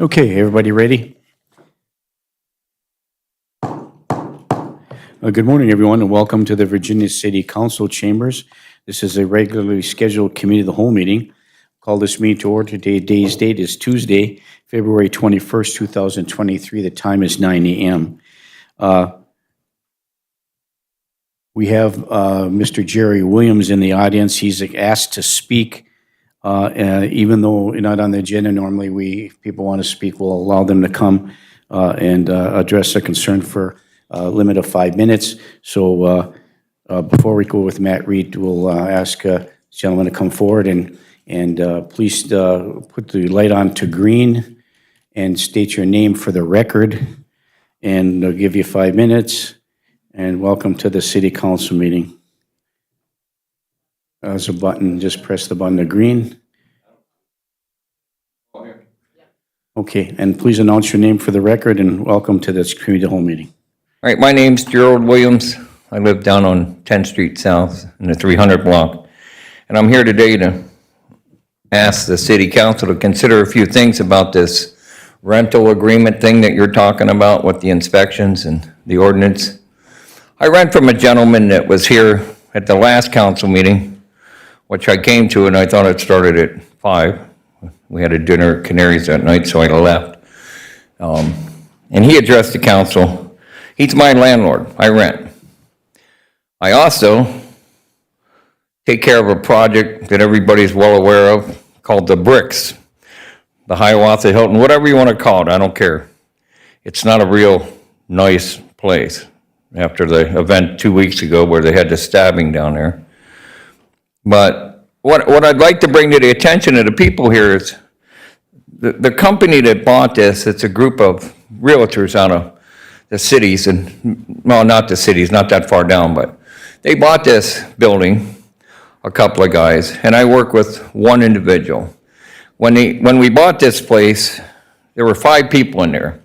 Okay, everybody ready? Good morning, everyone, and welcome to the Virginia City Council Chambers. This is a regularly scheduled Committee of the Whole meeting. Call this meeting to order. Today's date is Tuesday, February 21st, 2023. The time is 9 a.m. We have Mr. Jerry Williams in the audience. He's asked to speak. Even though you're not on the agenda, normally if people want to speak, we'll allow them to come and address their concern for a limit of 5 minutes. So before we go with Matt Reed, we'll ask this gentleman to come forward and please put the light on to green and state your name for the record. And they'll give you 5 minutes. And welcome to the City Council meeting. There's a button, just press the button to green. Okay, and please announce your name for the record and welcome to this Committee of the Whole meeting. All right, my name's Gerald Williams. I live down on 10th Street South in the 300 block. And I'm here today to ask the City Council to consider a few things about this rental agreement thing that you're talking about with the inspections and the ordinance. I rent from a gentleman that was here at the last council meeting, which I came to, and I thought it started at 5. We had a dinner at Canaries that night, so I left. And he addressed the council. He's my landlord. I rent. I also take care of a project that everybody's well aware of called the Bricks, the Hiawatha Hilton, whatever you want to call it, I don't care. It's not a real nice place after the event 2 weeks ago where they had the stabbing down there. But what I'd like to bring to the attention of the people here is the company that bought this, it's a group of realtors out of the cities, and well, not the cities, not that far down, but they bought this building, a couple of guys, and I work with one individual. When we bought this place, there were 5 people in there.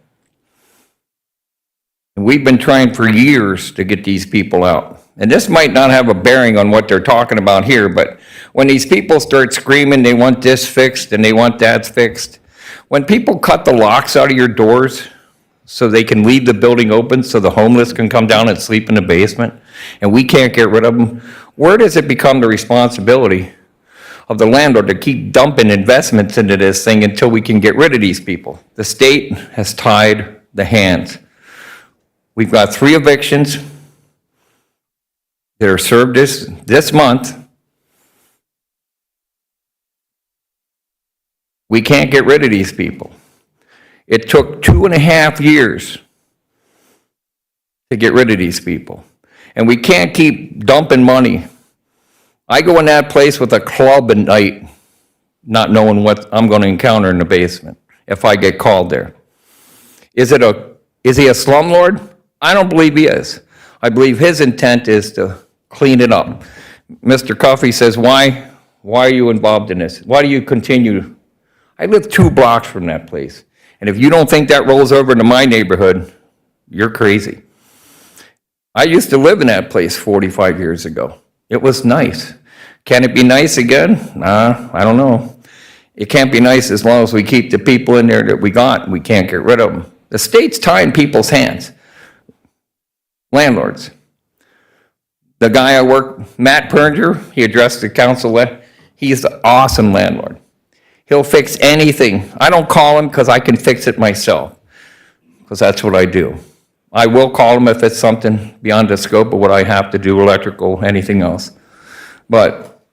And we've been trying for years to get these people out. And this might not have a bearing on what they're talking about here, but when these people start screaming they want this fixed and they want that fixed, when people cut the locks out of your doors so they can leave the building open so the homeless can come down and sleep in the basement, and we can't get rid of them, where does it become the responsibility of the landlord to keep dumping investments into this thing until we can get rid of these people? The state has tied the hands. We've got 3 evictions that are served this month. We can't get rid of these people. It took 2.5 years to get rid of these people. And we can't keep dumping money. I go in that place with a club at night, not knowing what I'm going to encounter in the basement if I get called there. Is he a slumlord? I don't believe he is. I believe his intent is to clean it up. Mr. Coffey says, why are you involved in this? Why do you continue? I live 2 blocks from that place. And if you don't think that rolls over into my neighborhood, you're crazy. I used to live in that place 45 years ago. It was nice. Can it be nice again? I don't know. It can't be nice as long as we keep the people in there that we got and we can't get rid of them. The state's tying people's hands. Landlords. The guy I work, Matt Pernger, he addressed the council. He's an awesome landlord. He'll fix anything. I don't call him because I can fix it myself, because that's what I do. I will call him if it's something beyond the scope of what I have to do, electrical, anything else. But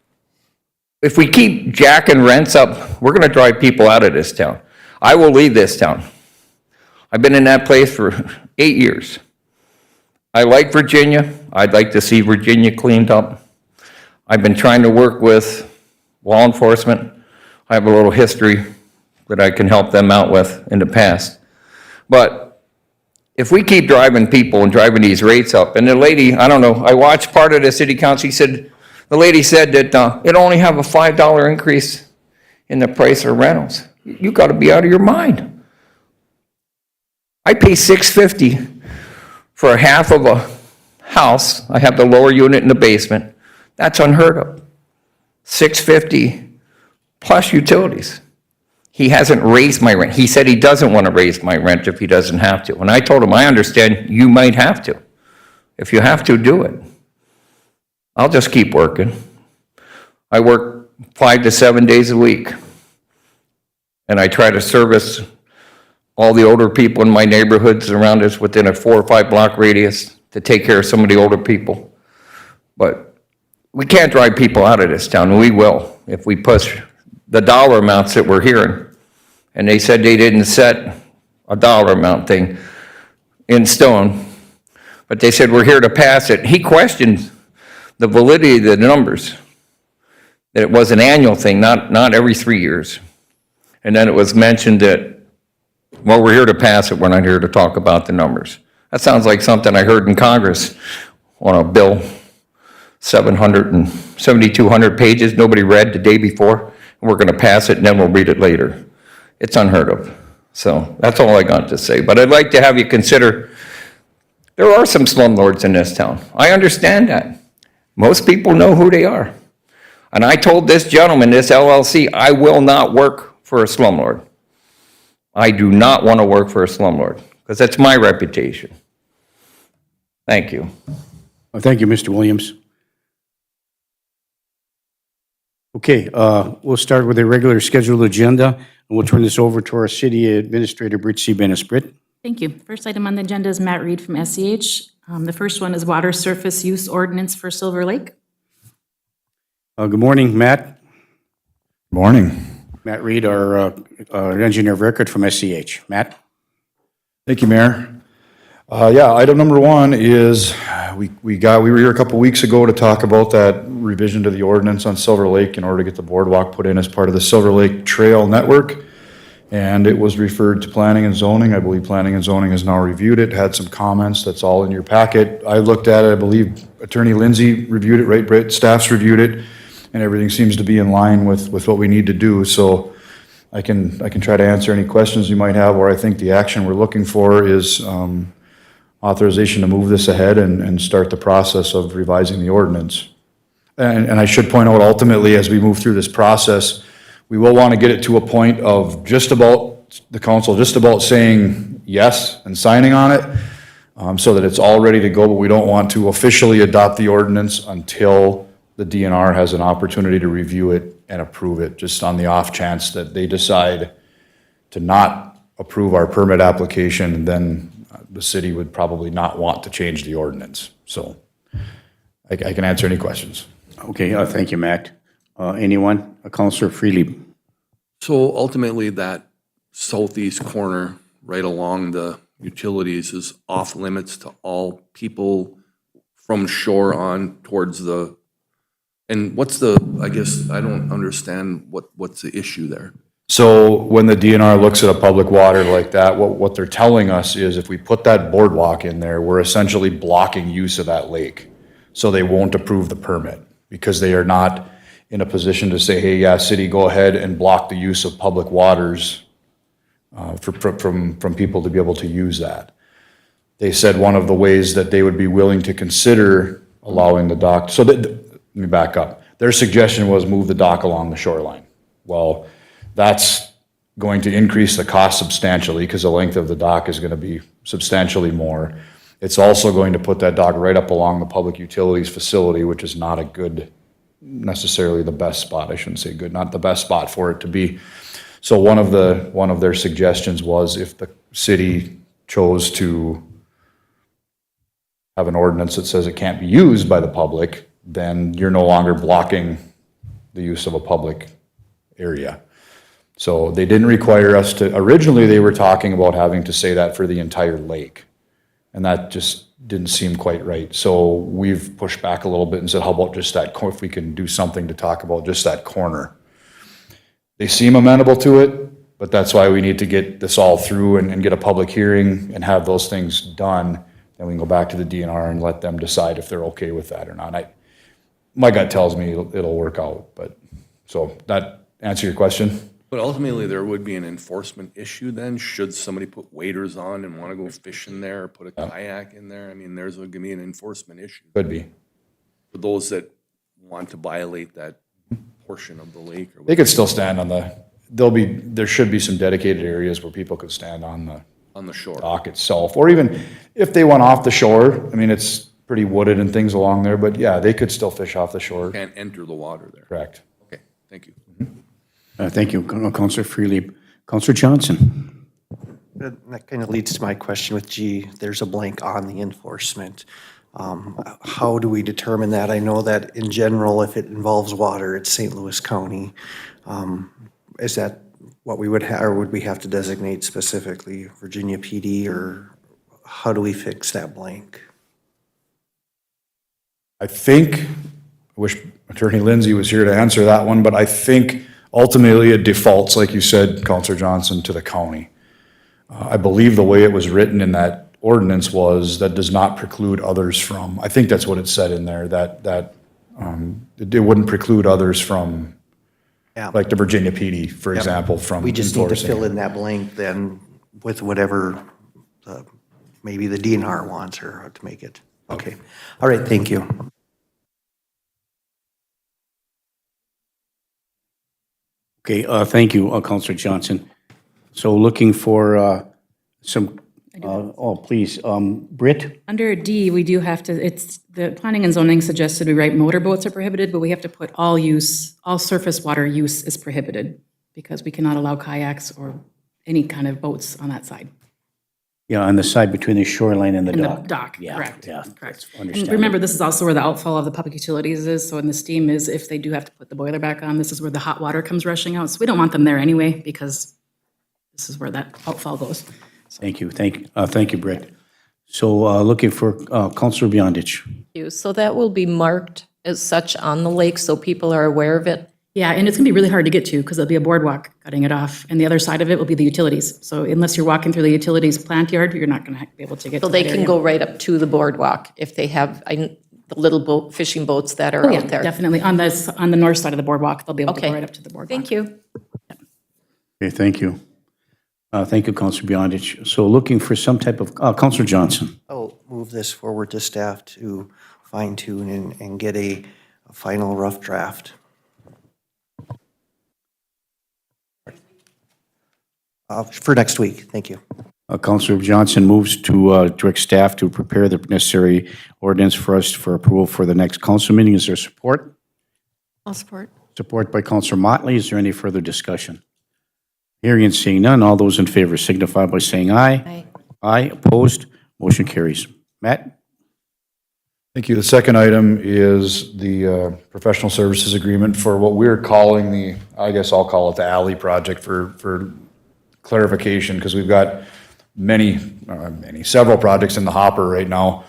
if we keep jacking rents up, we're going to drive people out of this town. I will leave this town. I've been in that place for 8 years. I like Virginia. I'd like to see Virginia cleaned up. I've been trying to work with law enforcement. I have a little history that I can help them out with in the past. But if we keep driving people and driving these rates up, and the lady, I don't know, I watched part of the city council, the lady said that it'll only have a $5 increase in the price of rentals. You got to be out of your mind. I pay $650 for a half of a house. I have the lower unit in the basement. That's unheard of. $650 plus utilities. he hasn't raised my rent. He said he doesn't want to raise my rent if he doesn't have to. And I told him, I understand you might have to. If you have to, do it. I'll just keep working. I work 5 to 7 days a week. And I try to service all the older people in my neighborhoods around us within a 4 or 5 block radius to take care of some of the older people. But we can't drive people out of this town, and we will if we push the dollar amounts that we're hearing. And they said they didn't set a dollar amount thing in stone, but they said we're here to pass it. He questioned the validity of the numbers, that it was an annual thing, not every 3 years. And then it was mentioned that, well, we're here to pass it, we're not here to talk about the numbers. That sounds like something I heard in Congress on a bill, 7,200 pages, nobody read the day before. We're going to pass it, and then we'll read it later. It's unheard of. So that's all I got to say. But I'd like to have you consider, there are some slumlords in this town. I understand that. Most people know who they are. And I told this gentleman, this LLC, I will not work for a slumlord. I do not want to work for a slumlord, because that's my reputation. Thank you. Well, thank you, Mr. Williams. Okay, we'll start with a regular scheduled agenda, and we'll turn this over to our city administrator, Brit C. Bennett. Thank you. First item on the agenda is Matt Reed from SEH. The first one is Water Surface Use Ordinance for Silver Lake. Good morning, Matt. Morning. Matt Reed, our engineer of record from SEH. Matt? Thank you, Mayor. Yeah, item number one is we were here a couple weeks ago to talk about that revision to the ordinance on Silver Lake in order to get the boardwalk put in as part of the Silver Lake Trail Network. And it was referred to planning and zoning. I believe planning and zoning has now reviewed it, had some comments. That's all in your packet. I looked at it. I believe Attorney Lindsay reviewed it, right? Brett, staff's reviewed it, and everything seems to be in line with what we need to do. So I can try to answer any questions you might have, or I think the action we're looking for is authorization to move this ahead and start the process of revising the ordinance. And I should point out, ultimately, as we move through this process, we will want to get it to a point of just about, the council just about saying yes and signing on it, so that it's all ready to go, but we don't want to officially adopt the ordinance until the DNR has an opportunity to review it and approve it, just on the off chance that they decide to not approve our permit application, then the city would probably not want to change the ordinance. So I can answer any questions. Okay, thank you, Matt. Anyone? Councilor Freely. So ultimately, that southeast corner right along the utilities is off limits to all people from shore on towards the, and what's the, I guess, I don't understand what's the issue there. So when the DNR looks at a public water like that, what they're telling us is if we put that boardwalk in there, we're essentially blocking use of that lake. So they won't approve the permit because they are not in a position to say, hey, yeah, city, go ahead and block the use of public waters from people to be able to use that. They said one of the ways that they would be willing to consider allowing the dock, so that, let me back up. Their suggestion was move the dock along the shoreline. Well, that's going to increase the cost substantially because the length of the dock is going to be substantially more. It's also going to put that dock right up along the public utilities facility, which is not a good, necessarily the best spot. I shouldn't say good, not the best spot for it to be. So one of their suggestions was if the city chose to have an ordinance that says it can't be used by the public, then you're no longer blocking the use of a public area. So they didn't require us to, originally they were talking about having to say that for the entire lake. And that just didn't seem quite right. So we've pushed back a little bit and said, how about just that, if we can do something to talk about just that corner. They seem amenable to it, but that's why we need to get this all through and get a public hearing and have those things done. Then we can go back to the DNR and let them decide if they're okay with that or not. My gut tells me it'll work out, but, so that answer your question? But ultimately, there would be an enforcement issue then, should somebody put waders on and want to go fishing there, or put a kayak in there. I mean, there's going to be an enforcement issue Could be. for those that want to violate that portion of the lake. Or They could still stand on the there should be some dedicated areas where people could stand on the shore. dock itself, or even if they went off the shore, I mean, it's pretty wooded and things along there, but yeah, they could still fish off the shore, Can't enter the water there. correct? Okay, thank you. Thank you, Counselor Freely. Counselor Johnson? That kind of leads to my question with G. There's a blank on the enforcement. How do we determine that? I know that in general, if it involves water, it's St. Louis County. Is that what we would have, or would we have to designate specifically Virginia PD, or how do we fix that blank? I think, I wish Attorney Lindsay was here to answer that one, but I think ultimately it defaults, like you said, Counselor Johnson, to the county. I believe the way it was written in that ordinance was that does not preclude others from, I think that's what it said in there, that it wouldn't preclude others from, Yeah. like the Virginia PD, for Yep. example, from We just need to enforcing. fill in that blank then with whatever maybe the DNR wants or to make it. Okay. All right, thank you. Okay, thank you, Counselor Johnson. So looking for some, please, Britt? Under D, we do have to, it's, the planning and zoning suggested we write motorboats are prohibited, but we have to put all use, all surface water use is prohibited because we cannot allow kayaks or any kind of boats on that side. Yeah, on the side between the shoreline and the In the dock. dock, Yeah, correct, yeah, correct. that's And understandable. remember, this is also where the outfall of the public utilities is, so in the steam is if they do have to put the boiler back on, this is where the hot water comes rushing out. So we don't want them there anyway because this is where that outfall goes. Thank you, thank you, Britt. So looking for Counselor Beyondich. you. So that will be marked as such on the lake so people are aware of it. Yeah, and it's gonna be really hard to get to because there'll be a boardwalk cutting it off, and the other side of it will be the utilities. So unless you're walking through the utilities plant yard, you're not gonna be able to get to So they that can area. go right up to the boardwalk if they have the little boat, fishing boats that are Oh, yeah, out there. definitely. On the north side of the boardwalk, they'll be able to go Okay. right up to the boardwalk. Thank you. Okay, thank you. Thank you, Counselor Beyondich. So looking for some type of, Counselor Johnson. I'll move this forward to staff to fine tune and get a final rough draft. For next week, thank you. Counselor Johnson moves to direct staff to prepare the necessary ordinance for us for approval for the next council meeting. Is there support? I'll support. Support by Counselor Motley. Is there any further discussion? Hearing and seeing none, all those in favor signify by saying aye. Aye. Aye, opposed, motion carries. Matt? Thank you. The second item is the professional services agreement for what we're calling the, I guess I'll call it the alley project for clarification, because we've got several projects in the hopper right now.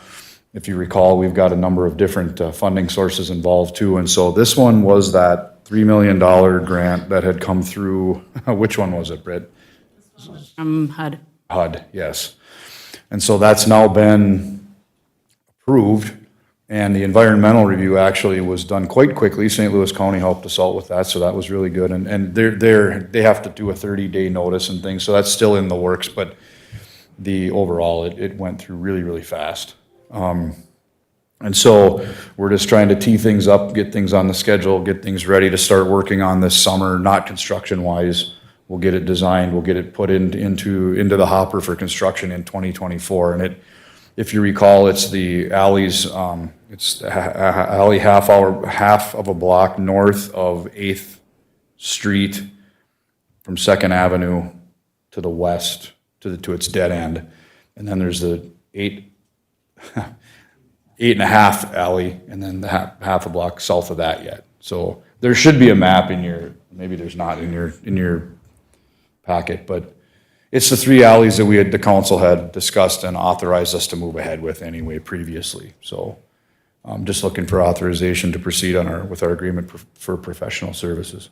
If you recall, we've got a number of different funding sources involved too. And so this one was that $3 million grant that had come through, which one was it, Britt? HUD. HUD, yes. And so that's now been approved, and the environmental review actually was done quite quickly. St. Louis County helped us out with that, so that was really good. And they have to do a 30-day notice and things, so that's still in the works, but the overall, it went through really, really fast. And so we're just trying to tee things up, get things on the schedule, get things ready to start working on this summer, not construction-wise. We'll get it designed, we'll get it put into the hopper for construction in 2024. And if you recall, it's the alleys, it's the alley half of a block north of 8th Street from 2nd Avenue to the west, to its dead end. And then there's the 8.5 alley, and then the half a block south of that yet. So there should be a map in your, maybe there's not in your packet, but it's the 3 alleys that the council had discussed and authorized us to move ahead with anyway previously. So I'm just looking for authorization to proceed with our agreement for professional services.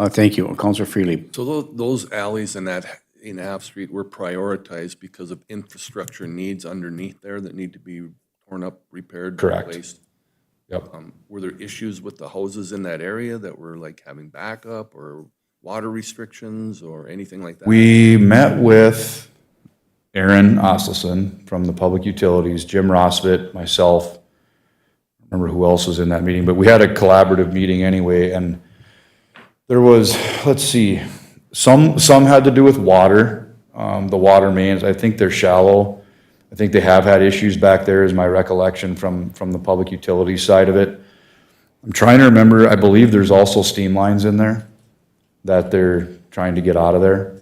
Thank you. Counselor Freely. So those alleys in that 8.5 Street were prioritized because of infrastructure needs underneath there that need to be torn up, repaired, Correct. replaced. Yep. Were there issues with the houses in that area that were like having backup or water restrictions or anything like that? We met with Aaron Osselson from the Public Utilities, Jim Rosvit, myself. I don't remember who else was in that meeting, but we had a collaborative meeting anyway, and There was, let's see, some had to do with water, the water mains. I think they're shallow. I think they have had issues back there, is my recollection from the public utility side of it. I'm trying to remember, I believe there's also steam lines in there that they're trying to get out of there.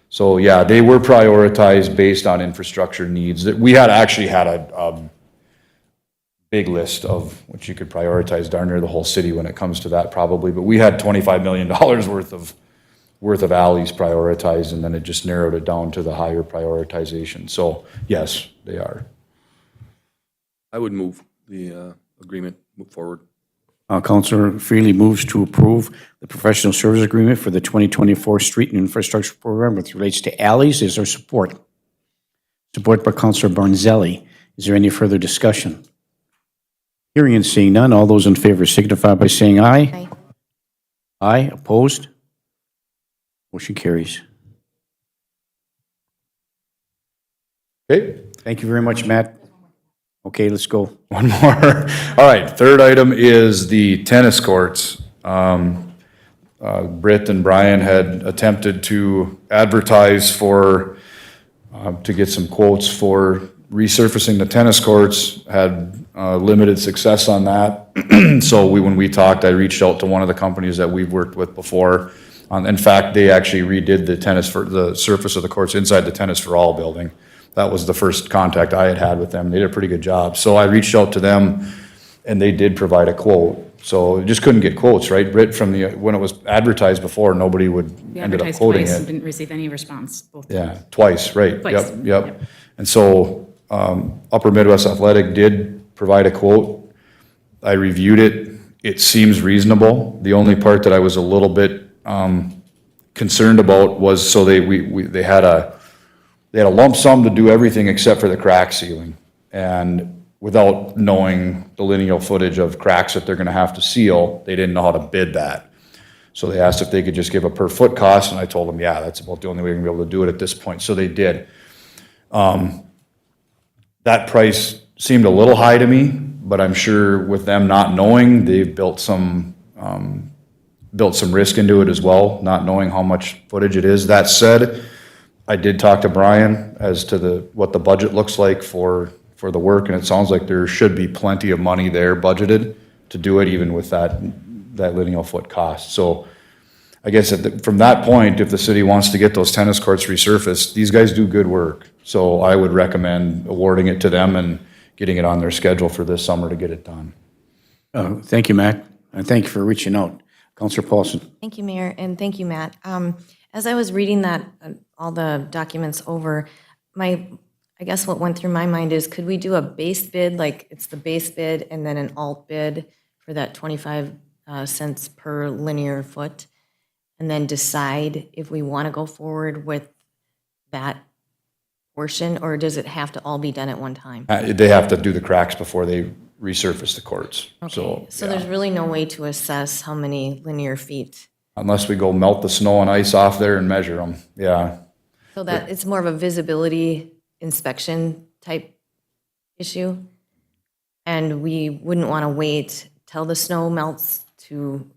So, yeah, they were prioritized based on infrastructure needs. That we had actually had a big list of what you could prioritize darn near the whole city when it comes to that probably, but we had $25 million worth of alleys prioritized, and then it just narrowed it down to the higher prioritization. So, yes, they are. I would move the agreement, move forward. Counselor Freely moves to approve the professional service agreement for the 2024 Street and Infrastructure Program, which relates to alleys. Is there support? Support by Counselor Barnzelli. Is there any further discussion? Hearing and seeing none, all those in favor signify by saying aye. Aye. Aye, opposed? Motion carries. Okay, Thank you very much, Matt. Okay, let's go. one more. All right, third item is the tennis courts. Britt and Brian had attempted to advertise for, to get some quotes for resurfacing the tennis courts, had limited success on that. So when we talked, I reached out to one of the companies that we've worked with before. In fact, they actually redid the surface of the courts inside the Tennis for All building. That was the first contact I had with them. They did a pretty good job. So I reached out to them, and they did provide a quote. So just couldn't get quotes, right? Britt, when it was advertised before, nobody We ended up advertised quoting twice and it. didn't receive any response, both Yeah, times. twice, right. Twice. Yep. And so Upper Midwest Athletic did provide a quote. I reviewed it. It seems reasonable. The only part that I was a little bit concerned about was, so they had a lump sum to do everything except for the crack sealing. And without knowing the lineal footage of cracks that they're gonna have to seal, they didn't know how to bid that. So they asked if they could just give a per foot cost, and I told them, yeah, that's about the only way we're gonna be able to do it at this point. So they did. That price seemed a little high to me, but I'm sure with them not knowing, they've built some risk into it as well, not knowing how much footage it is. That said, I did talk to Brian as to what the budget looks like for the work, and it sounds like there should be plenty of money there budgeted to do it, even with that lineal foot cost. So I guess from that point, if the city wants to get those tennis courts resurfaced, these guys do good work. So I would recommend awarding it to them and getting it on their schedule for this summer to get it done. Thank you, Matt, and thank you for reaching out. Counselor Paulson. Thank you, Mayor, and thank you, Matt. As I was reading that, all the documents over, I guess what went through my mind is, could we do a base bid, like it's the base bid and then an alt bid for that 25 cents per linear foot? And then decide if we want to go forward with that portion, or does it have to all be done at one time? They have to do the cracks before they resurface the courts. So So there's really no way to assess how many linear feet? unless we go melt the snow and ice off there and measure them, yeah. So that it's more of a visibility inspection type issue? And we wouldn't want to wait till the snow melts to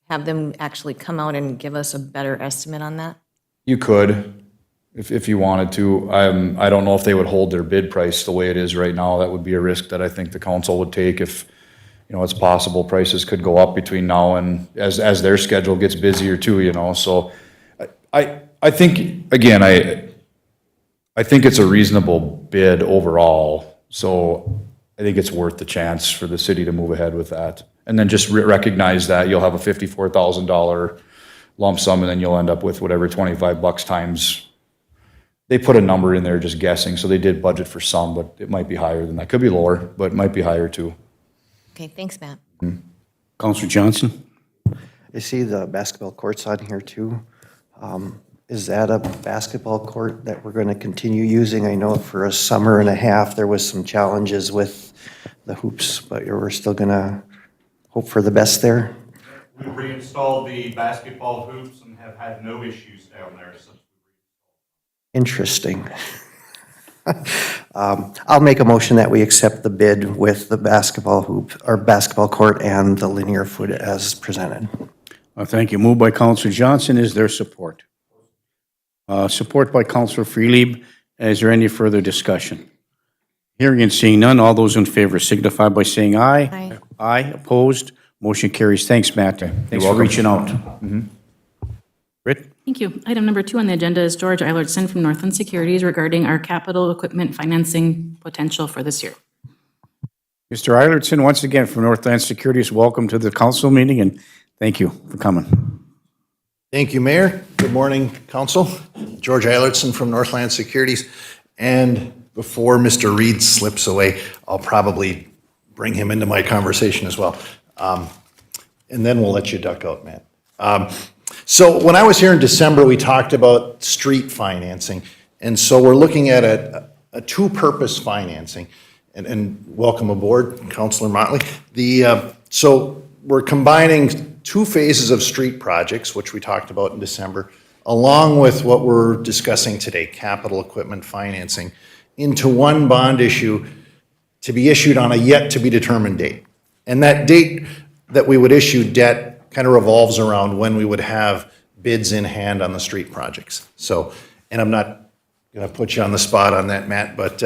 have them actually come out and give us a better estimate on that? You could, if you wanted to. I don't know if they would hold their bid price the way it is right now. That would be a risk that I think the council would take if, it's possible prices could go up between now and as their schedule gets busier too, so I think, again, I think it's a reasonable bid overall, so I think it's worth the chance for the city to move ahead with that. And then just recognize that you'll have a $54,000 lump sum, and then you'll end up with whatever, $25 times. They put a number in there just guessing, so they did budget for some, but it might be higher than that. Could be lower, but it might be higher too. Okay, thanks, Matt. Counselor Johnson? I see the basketball courts on here too. Is that a basketball court that we're going to continue using? I know for a summer and a half, there was some challenges with the hoops, but we're still going to hope for the best there. We reinstalled the basketball hoops and have had no issues down there since. Interesting. I'll make a motion that we accept the bid with the basketball hoop, or basketball court and the linear foot as presented. Thank you. Moved by Counselor Johnson. Is there support? Support by Counselor Freelieb. Is there any further discussion? Hearing and seeing none, all those in favor signify by saying aye. Aye. Aye, opposed, motion carries. Thanks, Matt. Thanks for reaching out. Britt? Thank you. Item number 2 on the agenda is George Eilertson from Northland Securities regarding our capital equipment financing potential for this year. Mr. Eilertson, once again from Northland Securities, welcome to the council meeting, and thank you for coming. Thank you, Mayor. Good morning, Council. George Eilertson from Northland Securities. And before Mr. Reed slips away, I'll probably bring him into my conversation as well. And then we'll let you duck out, Matt. So when I was here in December, we talked about street financing. And so we're looking at a two-purpose financing. And welcome aboard, Councilor Motley. So we're combining 2 phases of street projects, which we talked about in December, along with what we're discussing today, capital equipment financing, into one bond issue to be issued on a yet-to-be-determined date. And that date that we would issue debt kind of revolves around when we would have bids in hand on the street projects. So, and I'm not going to put you on the spot on that, Matt, but,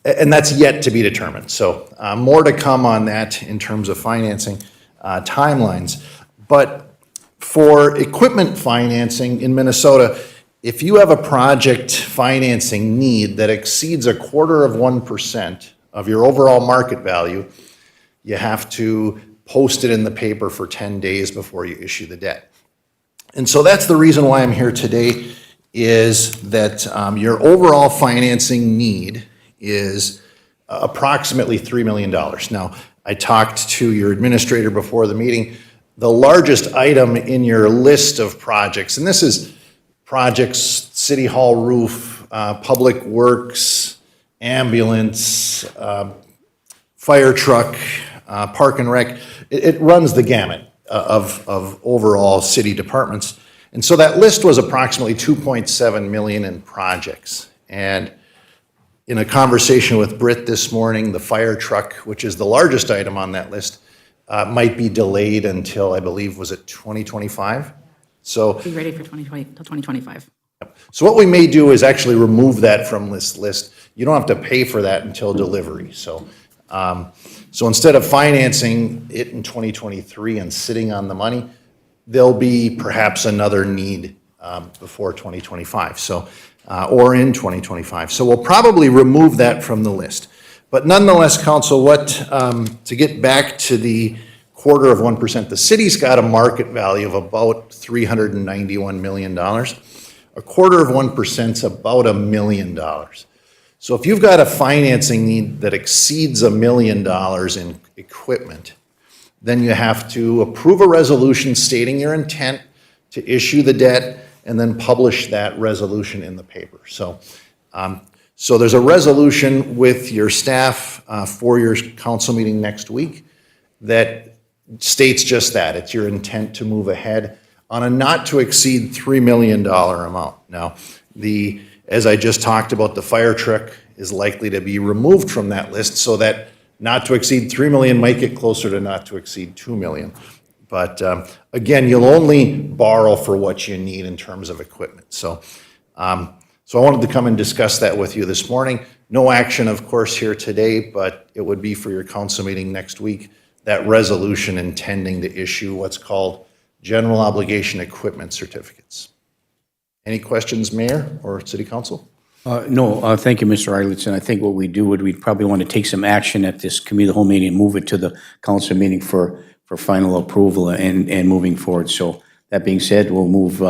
and that's yet to be determined. So more to come on that in terms of financing timelines. But for equipment financing in Minnesota, if you have a project financing need that exceeds 0.25% of your overall market value, you have to post it in the paper for 10 days before you issue the debt. And so that's the reason why I'm here today, is that your overall financing need is approximately $3 million. Now, I talked to your administrator before the meeting. The largest item in your list of projects, and this is projects, City Hall roof, Public Works, ambulance, fire truck, park and rec, it runs the gamut of overall city departments. And so that list was approximately 2.7 million in projects. And in a conversation with Britt this morning, the fire truck, which is the largest item on that list, might be delayed until, I believe, was it 2025? So, Be ready for 2020 till 2025. so what we may do is actually remove that from this list. You don't have to pay for that until delivery. So, so instead of financing it in 2023 and sitting on the money, there'll be perhaps another need before 2025. So, or in 2025. So we'll probably remove that from the list. But nonetheless, Council, to get back to the 0.25%, the city's got a market value of about $391 million. 0.25% is about $1 million. So if you've got a financing need that exceeds $1 million in equipment, then you have to approve a resolution stating your intent to issue the debt and then publish that resolution in the paper. So, so there's a resolution with your staff for your council meeting next week that states just that. It's your intent to move ahead on a not to exceed $3 million amount. Now, as I just talked about, the fire truck is likely to be removed from that list, so that not to exceed 3 million might get closer to not to exceed 2 million. But again, you'll only borrow for what you need in terms of equipment. So, so I wanted to come and discuss that with you this morning. No action, of course, here today, but it would be for your council meeting next week, that resolution intending to issue what's called general obligation equipment certificates. Any questions, Mayor or City Council? No, thank you, Mr. Eilertson. I think what we do would, we'd probably want to take some action at this committee of the whole meeting and move it to the council meeting for final approval and moving forward. So that being said, we'll move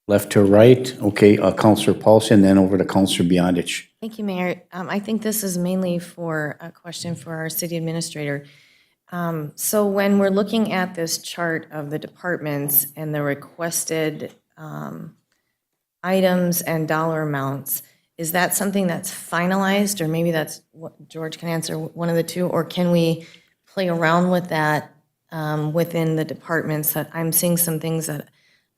left to right. Okay, Councilor Paulson, then over to Councilor Beyondich. Thank you, Mayor. I think this is mainly for a question for our city administrator. So when we're looking at this chart of the departments and the requested items and dollar amounts, is that something that's finalized, or maybe that's what George can answer, one of the two, or can we play around with that within the departments? That I'm seeing some things that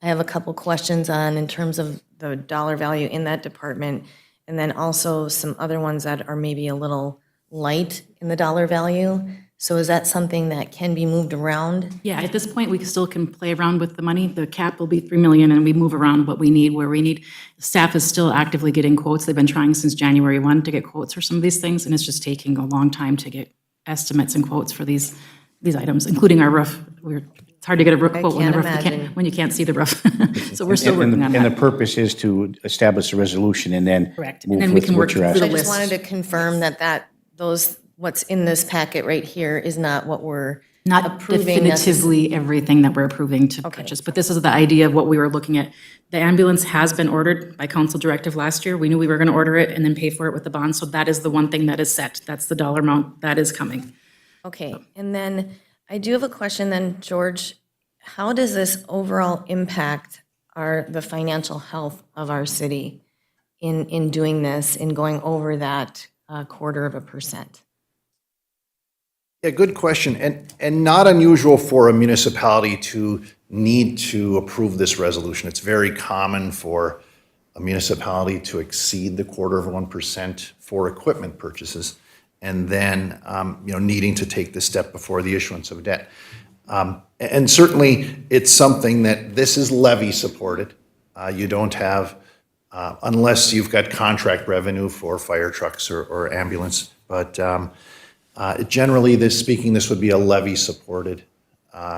I have a couple questions on in terms of the dollar value in that department, and then also some other ones that are maybe a little light in the dollar value. So is that something that can be moved around? Yeah, at this point, we still can play around with the money. The cap will be 3 million, and we move around what we need, where we need. Staff is still actively getting quotes. They've been trying since January 1 to get quotes for some of these things, and it's just taking a long time to get estimates and quotes for these items, including our roof. It's hard to get a roof quote when the can't roof, imagine. when you can't see the roof. So we're still And working on the that. purpose is to establish a resolution and then Correct. And move then we with can what work you're through the asking. I just list. wanted to confirm that what's in this packet right here is not what we're Not approving definitively everything that we're approving to purchase, but this is the idea of what we were looking at. The ambulance has been ordered by council directive last year. We knew we were going to order it and then pay for it with the bond, so that is the one thing that is set. That's the dollar amount that is coming. Okay, and then I do have a question then, George. How does this overall impact the financial health of our city in doing this, in going over that 0.25%? Yeah, good question, and not unusual for a municipality to need to approve this resolution. It's very common for a municipality to exceed the 0.25% for equipment purchases, and then, needing to take this step before the issuance of debt. And certainly, it's something that this is levy supported. You don't have, unless you've got contract revenue for fire trucks or ambulance, but generally, this would be a levy-supported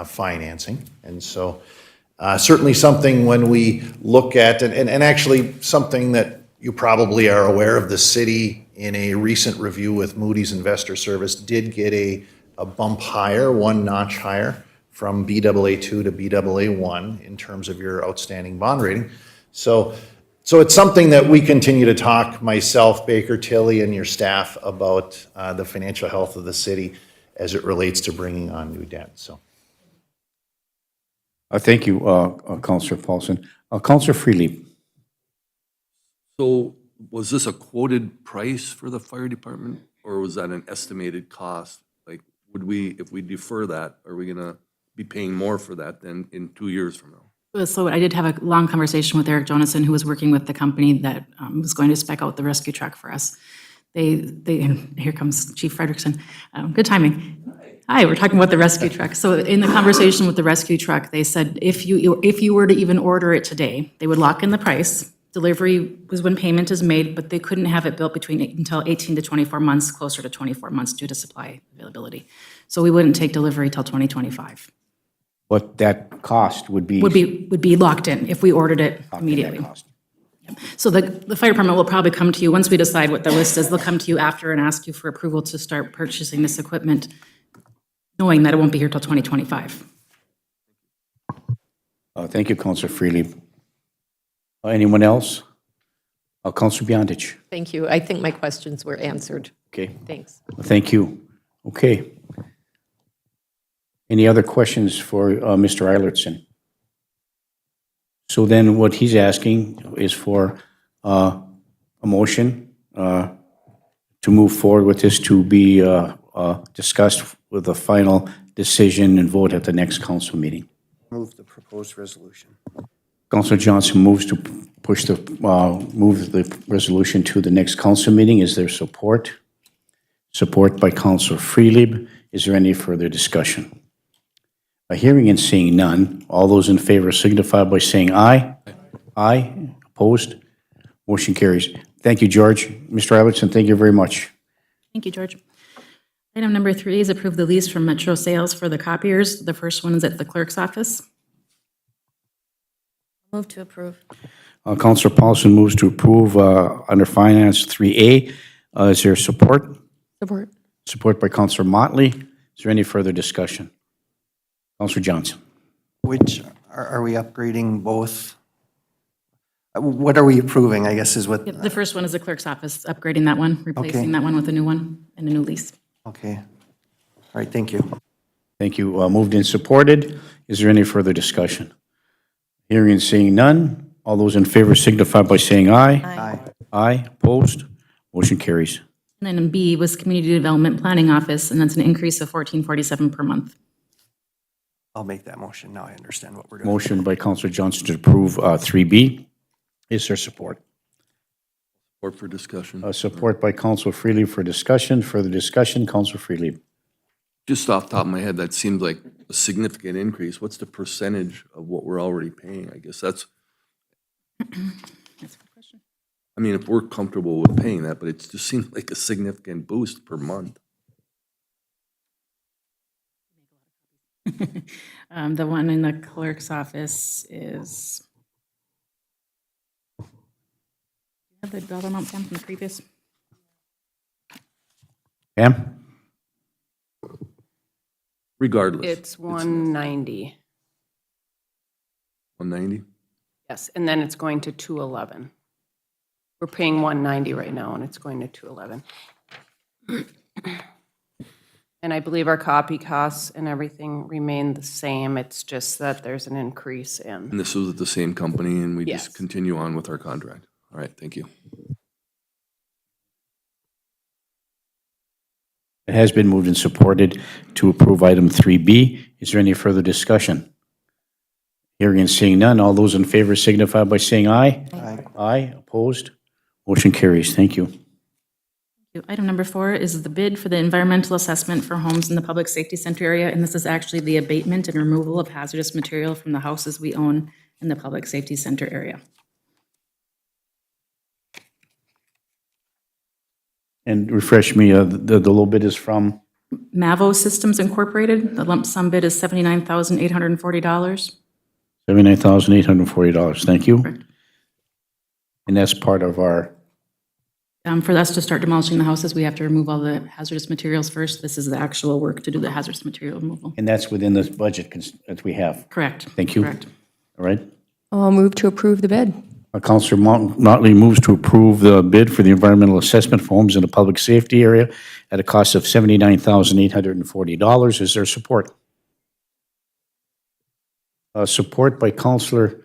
financing. And so certainly something when we look at, and actually something that you probably are aware of, the city in a recent review with Moody's Investor Service did get a bump higher, one notch higher, from Baa2 to Baa1 in terms of your outstanding bond rating. So it's something that we continue to talk, myself, Baker Tilly, and your staff, about the financial health of the city as it relates to bringing on new debt, so. Thank you, Counselor Paulson. Counselor Freely. So was this a quoted price for the fire department, or was that an estimated cost? Like, if we defer that, are we gonna be paying more for that than in 2 years from now? So I did have a long conversation with Eric Jonason, who was working with the company that was going to spec out the rescue truck for us. And here comes Chief Frederickson. Good timing. Hi, we're talking about the rescue truck. So in the conversation with the rescue truck, they said if you were to even order it today, they would lock in the price. Delivery was when payment is made, but they couldn't have it built until 18 to 24 months, closer to 24 months due to supply availability. So we wouldn't take delivery till 2025. But that cost would be. Would be locked in if we ordered it immediately. So the fire department will probably come to you, once we decide what the list is, they'll come to you after and ask you for approval to start purchasing this equipment, knowing that it won't be here till 2025. Thank you, Counselor Freely. Anyone else? Counselor Beyondich. Thank you. I think my questions were answered. Okay, Thanks. thank you. Okay. Any other questions for Mr. Eilertson? So then what he's asking is for a motion to move forward with this to be discussed with a final decision and vote at the next council meeting. Move the proposed resolution. Councilor Johnson moves to move the resolution to the next council meeting. Is there support? Support by Councilor Freely. Is there any further discussion? Hearing and seeing none, all those in favor signify by saying aye. Aye. Opposed? Motion carries. Thank you, George. Mr. Eilertson, thank you very much. Thank you, George. Item number 3 is approve the lease from Metro Sales for the copiers. The first one is at the clerk's office. Move to approve. Councilor Paulson moves to approve under Finance 3A. Is there support? Support. Support by Councilor Motley. Is there any further discussion? Councilor Johnson. Which, are we upgrading both? What are we approving, I guess, is what, Yep, the first one is the clerk's office, upgrading that one, replacing that one with a new one and a new lease. okay. All right, thank you. Thank you. Moved and supported. Is there any further discussion? Hearing and seeing none. All those in favor signify by saying aye. Aye. Aye. Opposed? Motion carries. And then B was Community Development Planning Office, and that's an increase of $14.47 per month. I'll make that motion. Now I understand what we're doing. Motion by Councilor Johnson to approve 3B. Is there support? Or for discussion? Support by Councilor Freely for discussion. Further discussion, Councilor Freely. Just off the top of my head, that seems like a significant increase. What's the percentage of what we're already paying? I guess that's, That's a good question. I mean, if we're comfortable with paying that, but it just seems like a significant boost per month. The one in the clerk's office is, you have the dollar amount, Pam, from the previous? Pam? Regardless. It's 190, 190? yes, and then it's going to 211. We're paying 190 right now, and it's going to 211. And I believe our copy costs and everything remain the same, it's just that there's an increase in. And this was at the same company, and we Yes. just continue on with our contract. All right, thank you. It has been moved and supported to approve item 3B. Is there any further discussion? Hearing and seeing none, all those in favor signify by saying aye. Aye. Aye, opposed? Motion carries. Thank you. Item number 4 is the bid for the environmental assessment for homes in the public safety center area, and this is actually the abatement and removal of hazardous material from the houses we own in the public safety center area. And refresh me, the low bid is from? Mavo Systems Incorporated, the lump sum bid is $79,840. $79,840. Thank you. Correct. And that's part of our, For us to start demolishing the houses, we have to remove all the hazardous materials first. This is the actual work to do the hazardous material removal. and that's within the budget that we have. Correct. Thank you. Correct. All right. I'll move to approve the bid. Counselor Motley moves to approve the bid for the environmental assessment for homes in the public safety area at a cost of $79,840. Is there support? Support by Counselor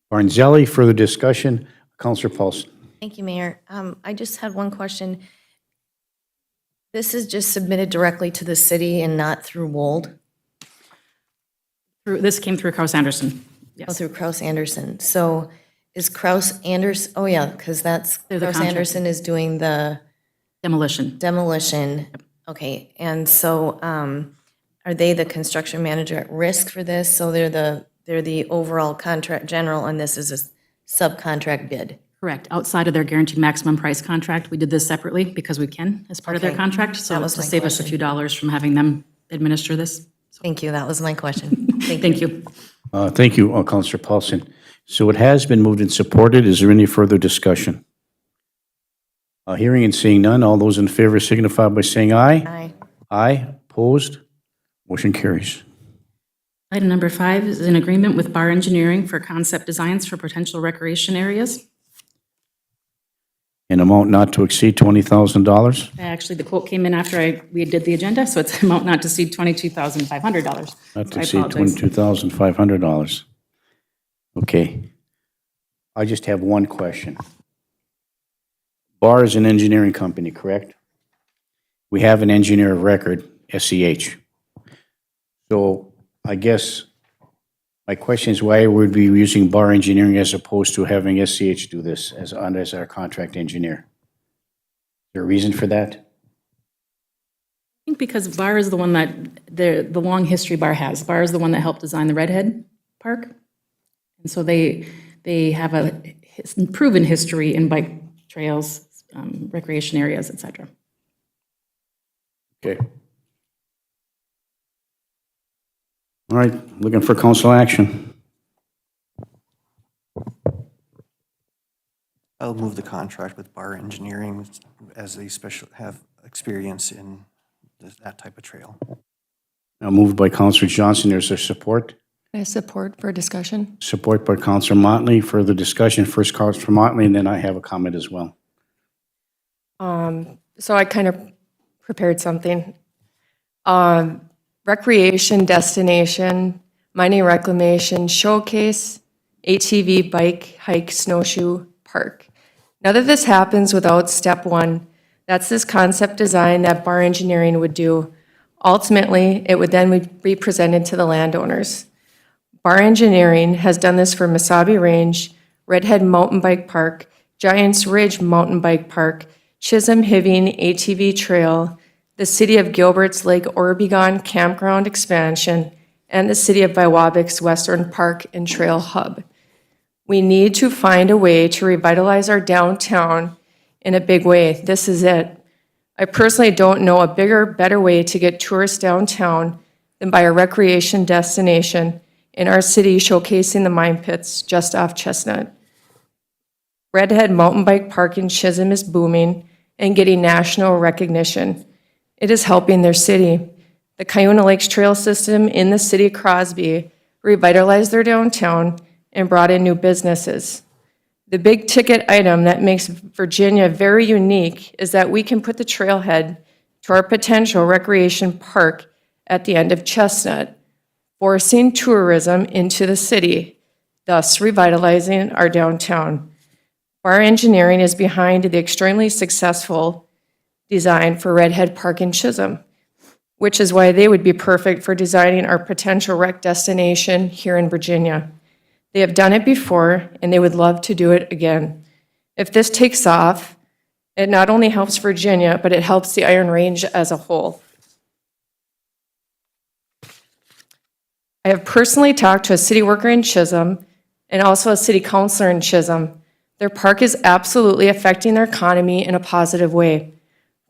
Barnzelli. Further discussion? Counselor Paulson. Thank you, Mayor. I just had one question. This is just submitted directly to the city and not through Wold, This came through Kraus Anderson. oh, Yes. through Kraus Anderson. So is Kraus Anderson, oh yeah, because that's, They're the Kraus contractor. Anderson is doing the Demolition. demolition. Okay, and so are they the construction manager at risk for this? So they're the overall contract general, and this is a subcontract bid? Correct. Outside of their guaranteed maximum price contract, we did this separately because we can as part of their Okay. contract. So That was to my save us a question. few dollars from having them administer this. Thank you, that was my question. Thank you. Thank you, Counselor Paulson. So it has been moved and supported. Is there any further discussion? Hearing and seeing none, all those in favor signify by saying aye. Aye. Aye, opposed? Motion carries. Item number 5 is an agreement with Bar Engineering for concept designs for potential recreation areas. An amount not to exceed $20,000. Actually, the quote came in after we did the agenda, so it's amount not to exceed $22,500. Not to I exceed apologize. $22,500. Okay. I just have one question. Bar is an engineering company, correct? We have an engineer of record, SEH. So I guess my question is why would we be using Bar Engineering as opposed to having SEH do this as our contract engineer? Is there a reason for that? I think because Bar is the one that, the long history Bar has. Bar is the one that helped design the Redhead Park. And so they have a proven history in bike trails, recreation areas, et cetera. Okay. All right, looking for council action. I'll move the contract with Bar Engineering as they have experience in that type of trail. Now moved by Councilor Johnson, there's their support. I support for discussion. Support by Councilor Motley. Further discussion, first Councilor Motley, and then I have a comment as well. So I kind of prepared something. Recreation destination, mining reclamation, showcase, ATV, bike, hike, snowshoe, park. None of this happens without step 1. That's this concept design that Bar Engineering would do. Ultimately, it would then be presented to the landowners. Bar Engineering has done this for Mesabi Range, Redhead Mountain Bike Park, Giants Ridge Mountain Bike Park, Chisholm Hiving ATV Trail, the City of Gilbert's Lake Orbegon Campground expansion, and the City of Biwabik's Western Park and Trail Hub. We need to find a way to revitalize our downtown in a big way. This is it. I personally don't know a bigger, better way to get tourists downtown than by a recreation destination in our city showcasing the mine pits just off Chestnut. Redhead Mountain Bike Park in Chisholm is booming and getting national recognition. It is helping their city. The Cuyuna Lakes Trail System in the city of Crosby revitalized their downtown and brought in new businesses. The big ticket item that makes Virginia very unique is that we can put the trailhead to our potential recreation park at the end of Chestnut, forcing tourism into the city, thus revitalizing our downtown. Bar Engineering is behind the extremely successful design for Redhead Park in Chisholm, which is why they would be perfect for designing our potential rec destination here in Virginia. They have done it before, and they would love to do it again. If this takes off, it not only helps Virginia, but it helps the Iron Range as a whole. I have personally talked to a city worker in Chisholm and also a city councilor in Chisholm. Their park is absolutely affecting their economy in a positive way.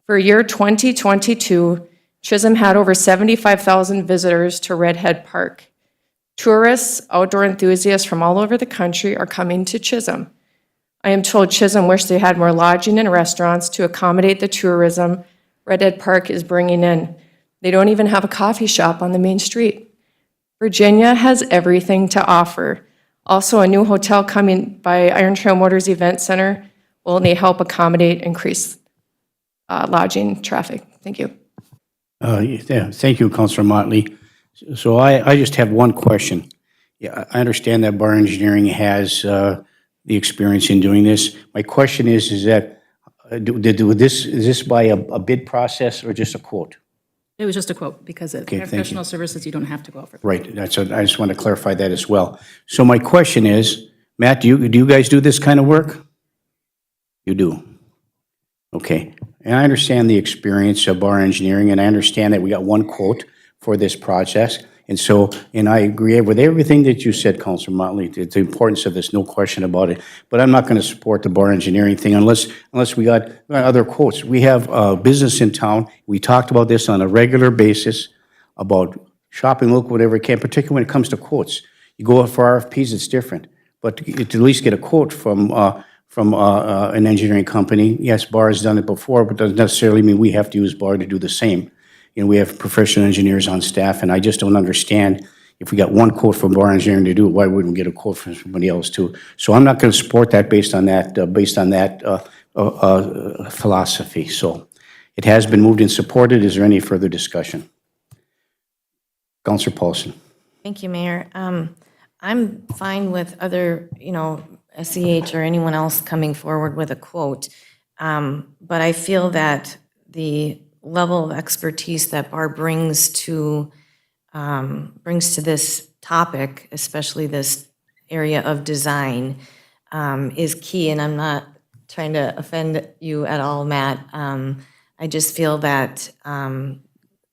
For year 2022, Chisholm had over 75,000 visitors to Redhead Park. Tourists, outdoor enthusiasts from all over the country are coming to Chisholm. I am told Chisholm wish they had more lodging and restaurants to accommodate the tourism Redhead Park is bringing in. They don't even have a coffee shop on the main street. Virginia has everything to offer. Also, a new hotel coming by Iron Trail Motors Event Center will only help accommodate increased lodging traffic. Thank you. Yeah, thank you, Councilor Motley. So I just have one question. Yeah, I understand that Bar Engineering has the experience in doing this. My question is that, is this by a bid process or just a quote? It was just a quote, because of Okay, thank you. professional services, you don't have to go out for. Right, I just want to clarify that as well. So my question is, Matt, do you guys do this kind of work? You do? Okay, and I understand the experience of Bar Engineering, and I understand that we got one quote for this project. And so, and I agree with everything that you said, Councilor Motley, the importance of this, no question about it. But I'm not going to support the Bar Engineering thing unless we got other quotes. We have a business in town. We talked about this on a regular basis about shopping, look, whatever it can, particularly when it comes to quotes. You go out for RFPs, it's different. But to at least get a quote from an engineering company, yes, Bar has done it before, but doesn't necessarily mean we have to use Bar to do the same. You know, we have professional engineers on staff, and I just don't understand, if we got one quote from Bar Engineering to do it, why wouldn't we get a quote from somebody else too? So I'm not going to support that based on that philosophy. So it has been moved and supported. Is there any further discussion? Councilor Paulson. Thank you, Mayor. I'm fine with other, SEH or anyone else coming forward with a quote. But I feel that the level of expertise that Bar brings to this topic, especially this area of design, is key. And I'm not trying to offend you at all, Matt. I just feel that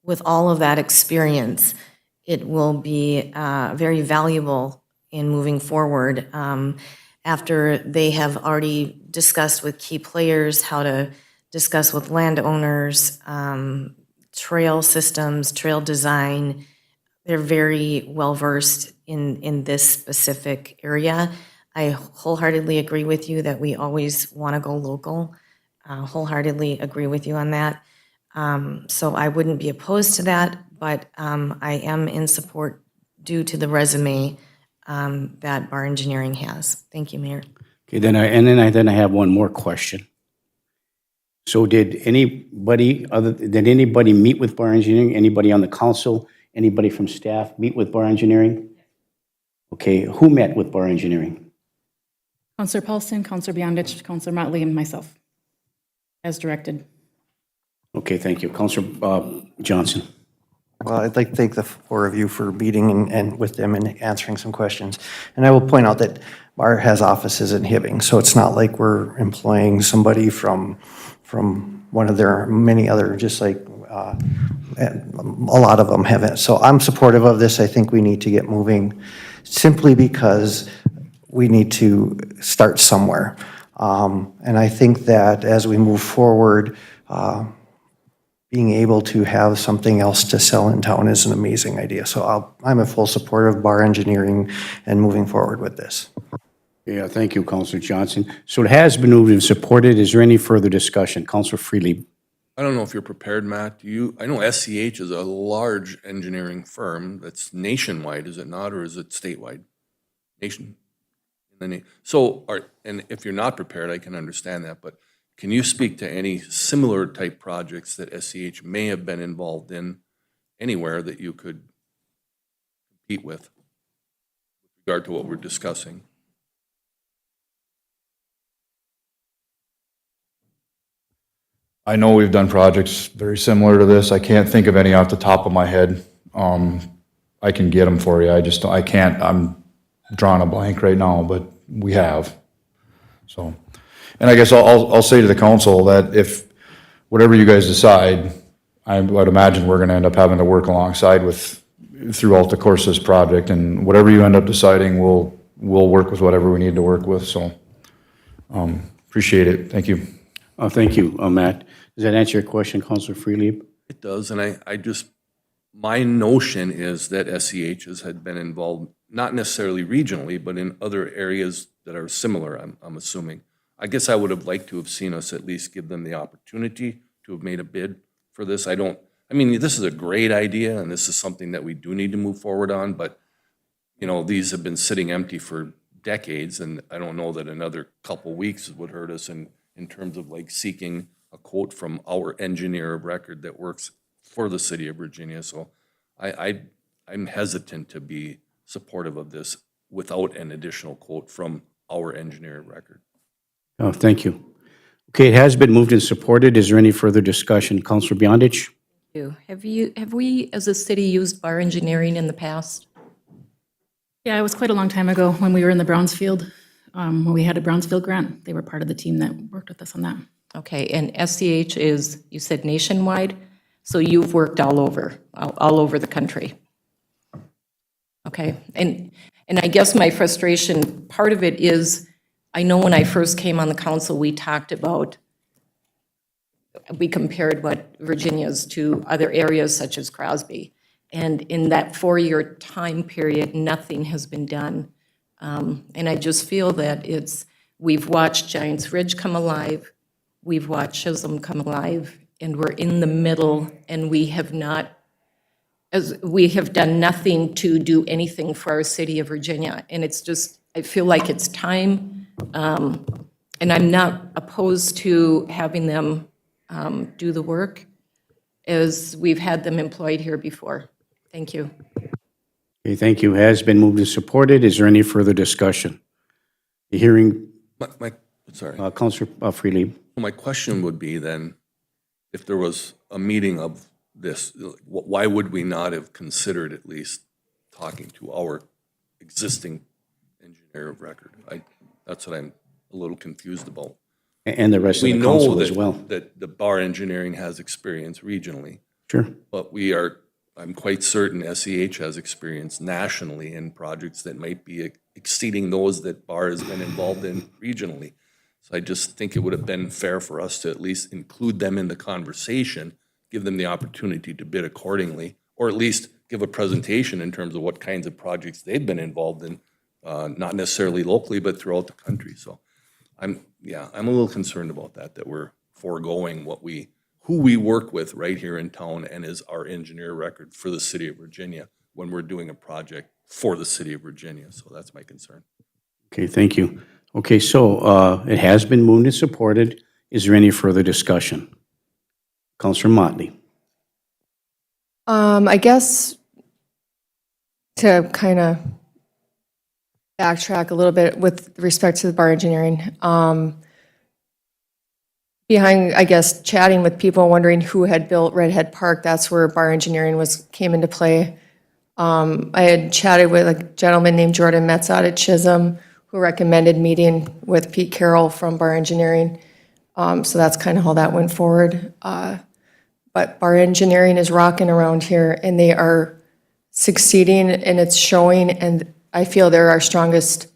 with all of that experience, it will be very valuable in moving forward after they have already discussed with key players how to discuss with landowners, trail systems, trail design. They're very well-versed in this specific area. I wholeheartedly agree with you that we always want to go local. Wholeheartedly agree with you on that. So I wouldn't be opposed to that, but I am in support due to the resume that Bar Engineering has. Thank you, Mayor. Okay, then I have one more question. So did anybody meet with Bar Engineering? Anybody on the council? Anybody from staff meet with Bar Engineering? Okay, who met with Bar Engineering? Councilor Paulson, Councilor Beyondich, Councilor Motley, and myself, as directed. Okay, thank you. Councilor Johnson. Well, I'd like to thank the four of you for meeting and with them and answering some questions. And I will point out that Bar has offices in Hibbing, so it's not like we're employing somebody from one of their many other, just like and a lot of them haven't. So I'm supportive of this. I think we need to get moving simply because we need to start somewhere. And I think that as we move forward, being able to have something else to sell in town is an amazing idea. So I'm in full support of Bar Engineering and moving forward with this. Yeah, thank you, Counselor Johnson. So it has been moved and supported. Is there any further discussion? Counselor Freely. I don't know if you're prepared, Matt. I know SCH is a large engineering firm that's nationwide, is it not, or is it statewide? Nation? So, and if you're not prepared, I can understand that, but can you speak to any similar type projects that SCH may have been involved in anywhere that you could compete with regard to what we're discussing? I know we've done projects very similar to this. I can't think of any off the top of my head. I can get them for you. I can't, I'm drawing a blank right now, but we have. So, and I guess I'll say to the council that if, whatever you guys decide, I would imagine we're gonna end up having to work alongside with, throughout the course of this project, and whatever you end up deciding, we'll work with whatever we need to work with, so, appreciate it. Thank you. Thank you, Matt. Does that answer your question, Counselor Freely? It does, and I just, my notion is that SCHs had been involved, not necessarily regionally, but in other areas that are similar, I'm assuming. I guess I would have liked to have seen us at least give them the opportunity to have made a bid for this. I mean, this is a great idea, and this is something that we do need to move forward on, but, you know, these have been sitting empty for decades, and I don't know that another couple weeks would hurt us in terms of like seeking a quote from our engineer of record that works for the city of Virginia. So I'm hesitant to be supportive of this without an additional quote from our engineer of record. Oh, thank you. Okay, it has been moved and supported. Is there any further discussion? Counselor Beyondich? Have we, as a city, used Bar Engineering in the past? Yeah, it was quite a long time ago when we were in the Brownsfield, when we had a Brownsfield grant. They were part of the team that worked with us on that. Okay, and SCH is, you said nationwide, so you've worked all over the country. Okay, and I guess my frustration, part of it is, I know when I first came on the council, we talked about, we compared what Virginia's to other areas such as Crosby. And in that 4-year time period, nothing has been done. And I just feel that we've watched Giants Ridge come alive, we've watched Chisholm come alive, and we're in the middle, and we have done nothing to do anything for our city of Virginia. And it's just, I feel like it's time, and I'm not opposed to having them do the work, as we've had them employed here before. Thank you. Okay, thank you. Has been moved and supported. Is there any further discussion? The hearing, Sorry. Counselor Freely. My question would be then, if there was a meeting of this, why would we not have considered at least talking to our existing engineer of record? That's what I'm a little confused about. And the rest of We the know council as well. that the Bar Engineering has experience regionally, Sure. but I'm quite certain SEH has experience nationally in projects that might be exceeding those that Bar has been involved in regionally. So I just think it would have been fair for us to at least include them in the conversation, give them the opportunity to bid accordingly, or at least give a presentation in terms of what kinds of projects they've been involved in, not necessarily locally, but throughout the country. So I'm a little concerned about that we're foregoing who we work with right here in town and is our engineer record for the city of Virginia when we're doing a project for the city of Virginia. So that's my concern. Okay, thank you. Okay, so it has been moved and supported. Is there any further discussion? Counselor Motley. I guess to kind of backtrack a little bit with respect to the Bar Engineering, behind, I guess, chatting with people, wondering who had built Redhead Park, that's where Bar Engineering came into play. I had chatted with a gentleman named Jordan Metz out at Chisholm, who recommended meeting with Pete Carroll from Bar Engineering. So that's kind of how that went forward. but Bar Engineering is rocking around here, and they are succeeding, and it's showing, and I feel they're our strongest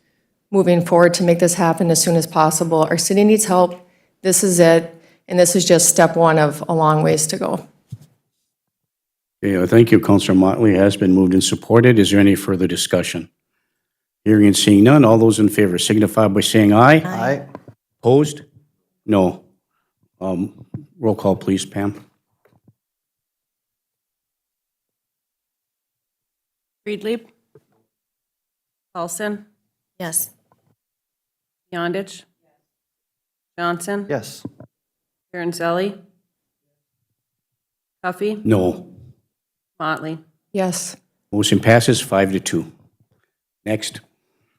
moving forward to make this happen as soon as possible. Our city needs help. This is it, and this is just step one of a long ways to go. Okay, thank you, Councilor Motley. It has been moved and supported. Is there any further discussion? Hearing and seeing none, all those in favor signify by saying aye. Aye. Opposed? No. Roll call, please, Pam. Friedlieb? Paulson? Yes. Yondich? Johnson? Yes. Kiranzelli? Huffy? No. Motley? Yes. Motion passes 5-2. Next.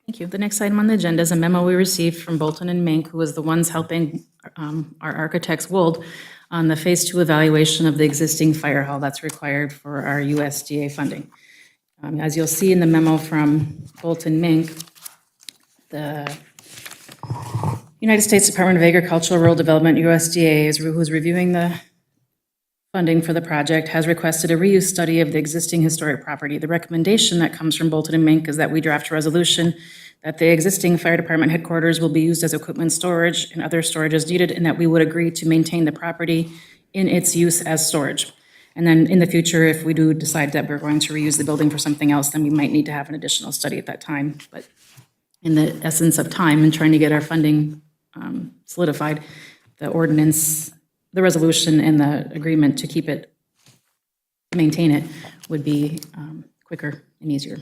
Thank you. The next item on the agenda is a memo we received from Bolton and Mink, who was the ones helping our architects, Wold, on the Phase 2 evaluation of the existing fire hall that's required for our USDA funding. As you'll see in the memo from Bolton Mink, the United States Department of Agricultural Rural Development, USDA, who's reviewing the funding for the project, has requested a reuse study of the existing historic property. The recommendation that comes from Bolton and Mink is that we draft a resolution that the existing fire department headquarters will be used as equipment storage and other storage as needed, and that we would agree to maintain the property in its use as storage. And then in the future, if we do decide that we're going to reuse the building for something else, then we might need to have an additional study at that time. But in the essence of time and trying to get our funding solidified, the ordinance, the resolution and the agreement to keep it, maintain it, would be quicker and easier.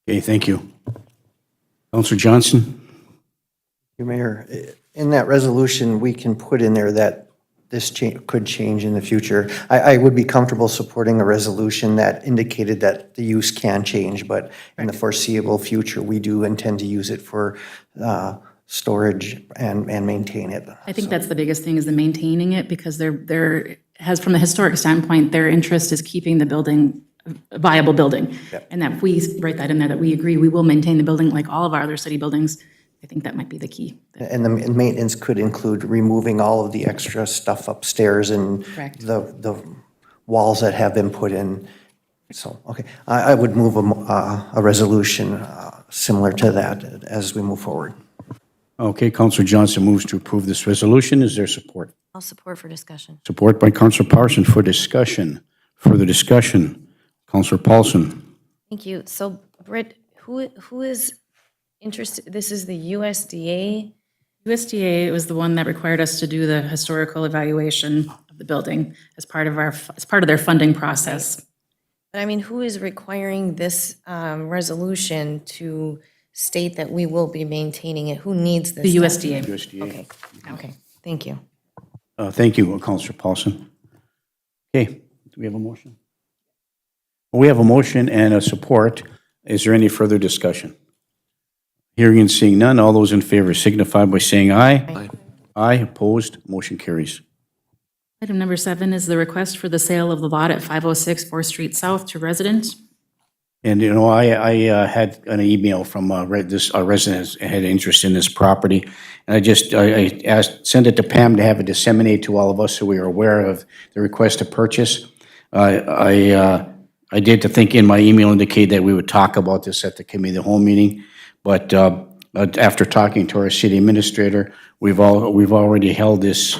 Okay, thank you. Councilor Johnson? Your Mayor, in that resolution, we can put in there that this could change in the future. I would be comfortable supporting a resolution that indicated that the use can change, but in the foreseeable future, we do intend to use it for storage and maintain it. I think that's the biggest thing, is the maintaining it, because they're has, from a historic standpoint, their interest is keeping the building a viable building. And that if we write that in there, that we agree we will maintain the building like all of our other city buildings, I think that might be the key. And the maintenance could include removing all of the extra stuff upstairs and Correct. the walls that have been put in. So, okay, I would move a resolution similar to that as we move forward. Okay, Councilor Johnson moves to approve this resolution. Is there support? I'll support for discussion. Support by Councilor Parsons for discussion. Further discussion. Councilor Paulson. Thank you. So Britt, who is interested, this is the USDA? USDA was the one that required us to do the historical evaluation of the building as part of their funding process. But I mean, who is requiring this resolution to state that we will be maintaining it? Who needs this? The stuff? USDA. USDA. Okay, thank you. Thank you, Councilor Paulson. Okay, do we have a motion? We have a motion and a support. Is there any further discussion? Hearing and seeing none, all those in favor signify by saying aye. Aye. Aye, opposed, motion carries. Item number 7 is the request for the sale of the lot at 506 4th Street South to residents. And, you know, I had an email from a resident that had interest in this property. And I sent it to Pam to have it disseminated to all of us so we are aware of the request to purchase. I did to think in my email indicate that we would talk about this at the committee of the whole meeting. But after talking to our city administrator, we've already held this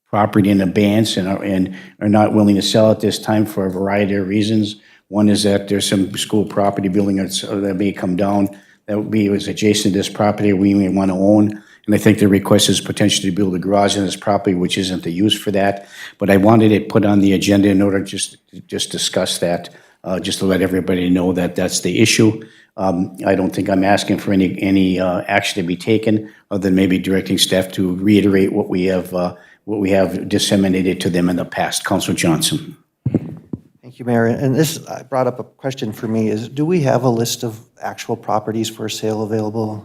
property in abeyance and are not willing to sell at this time for a variety of reasons. One is that there's some school property building that may come down that was adjacent to this property we may want to own. And I think the request is potentially to build a garage in this property, which isn't the use for that. But I wanted it put on the agenda in order to just discuss that, just to let everybody know that that's the issue. I don't think I'm asking for any action to be taken, other than maybe directing staff to reiterate what we have disseminated to them in the past. Councilor Johnson. Thank you, Mayor. And this brought up a question for me is, do we have a list of actual properties for sale available?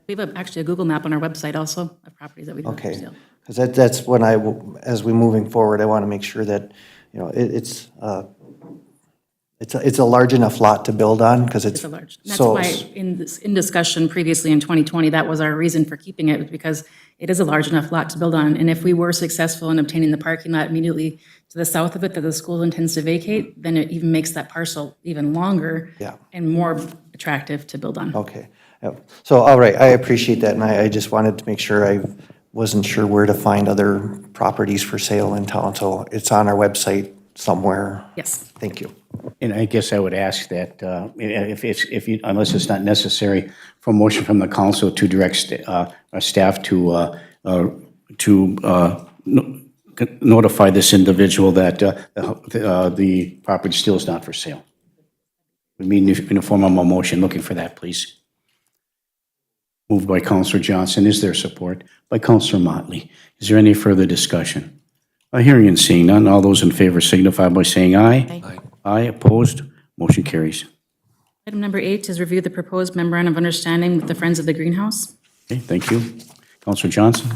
We have actually a Google map on our website also of properties that we have for Okay, sale. because that's when as we moving forward, I want to make sure that, it's It's a large enough lot to build on, because it's. It's a large, that's so- why in discussion previously in 2020, that was our reason for keeping it, because it is a large enough lot to build on. And if we were successful in obtaining the parking lot immediately to the south of it that the school intends to vacate, then it even makes that parcel even longer. Yeah. And more attractive to build on. Okay. Yep. So, all right, I appreciate that, and I just wanted to make sure I wasn't sure where to find other properties for sale in town, so it's on our website somewhere. Yes. Thank you. And I guess I would ask that if you, unless it's not necessary, for a motion from the council to direct staff to notify this individual that the property still is not for sale. We mean in the form of a motion, looking for that, please. Moved by Counselor Johnson. Is there support? By Counselor Motley. Is there any further discussion? Hearing and seeing none, all those in favor signify by saying aye. Aye. Aye, opposed, motion carries. Item number 8 is review the proposed memorandum of understanding with the Friends of the Greenhouse. Okay, thank you. Counselor Johnson?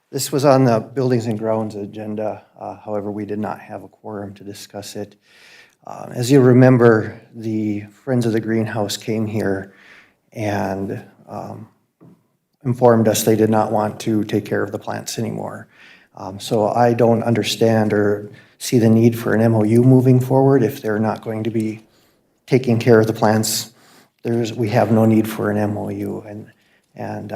This was on the Buildings and Grounds agenda, however, we did not have a quorum to discuss it. As you remember, the Friends of the Greenhouse came here and informed us they did not want to take care of the plants anymore. So I don't understand or see the need for an MOU moving forward if they're not going to be taking care of the plants. We have no need for an MOU, and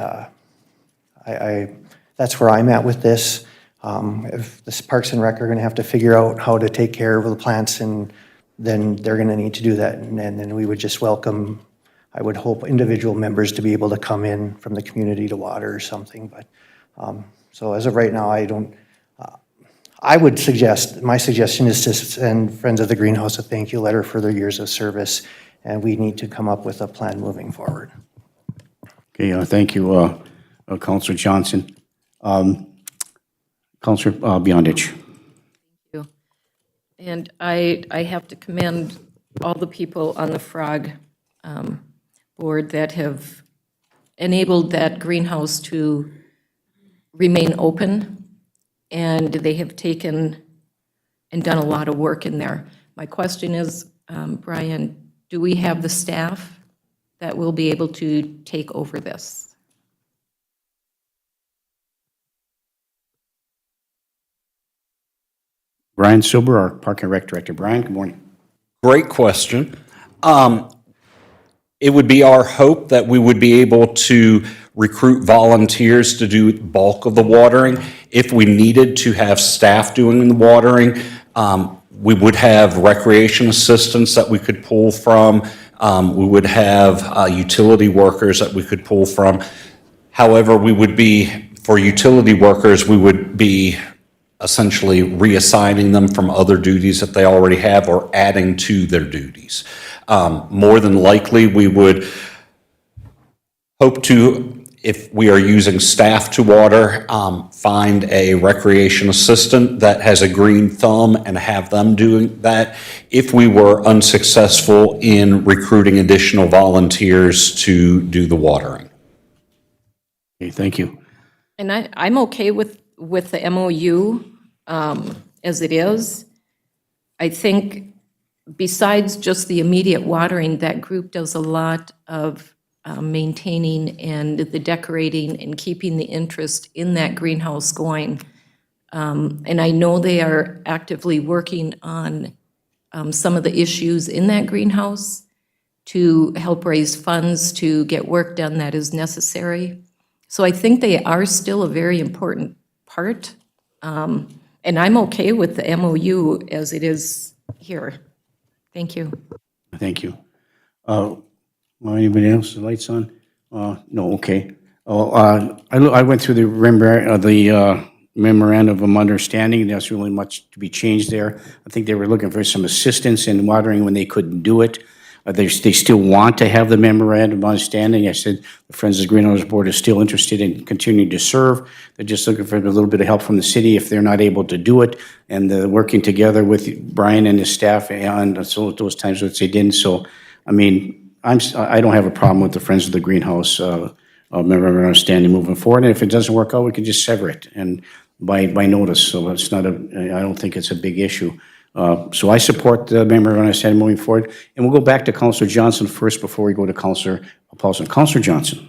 that's where I'm at with this. If the Parks and Rec are going to have to figure out how to take care of the plants, and then they're going to need to do that, and then we would just welcome, I would hope, individual members to be able to come in from the community to water or something, but, so as of right now, I would suggest, my suggestion is to send Friends of the Greenhouse a thank you letter for their years of service, and we need to come up with a plan moving forward. Okay, thank you, Counselor Johnson. Counselor Beyondich. And I have to commend all the people on the Frog board that have enabled that greenhouse to remain open, and they have taken and done a lot of work in there. My question is, Brian, do we have the staff that will be able to take over this? Brian Silber, our Park and Rec Director. Brian, good morning. Great question. It would be our hope that we would be able to recruit volunteers to do the bulk of the watering. If we needed to have staff doing the watering, we would have recreation assistants that we could pull from. We would have utility workers that we could pull from. However, for utility workers, we would be essentially reassigning them from other duties that they already have or adding to their duties. More than likely, we would hope to, if we are using staff to water, find a recreation assistant that has a green thumb and have them doing that if we were unsuccessful in recruiting additional volunteers to do the watering. Okay, thank you. And I'm okay with the MOU as it is. I think besides just the immediate watering, that group does a lot of maintaining and the decorating and keeping the interest in that greenhouse going. And I know they are actively working on some of the issues in that greenhouse to help raise funds to get work done that is necessary. So I think they are still a very important part. And I'm okay with the MOU as it is here. Thank you. Thank you. Anybody else, the lights on? No, okay. I went through the memorandum of understanding. There's really much to be changed there. I think they were looking for some assistance in watering when they couldn't do it. They still want to have the memorandum of understanding. I said the Friends of the Greenhouse Board is still interested in continuing to serve. They're just looking for a little bit of help from the city if they're not able to do it, and working together with Brian and his staff and so those times which they didn't. So, I mean, I don't have a problem with the Friends of the Greenhouse memorandum of understanding moving forward. And if it doesn't work out, we can just sever it and by notice. So it's not I don't think it's a big issue. So I support the memorandum of understanding moving forward. And we'll go back to Counselor Johnson first before we go to Counselor Paulson. Counselor Johnson.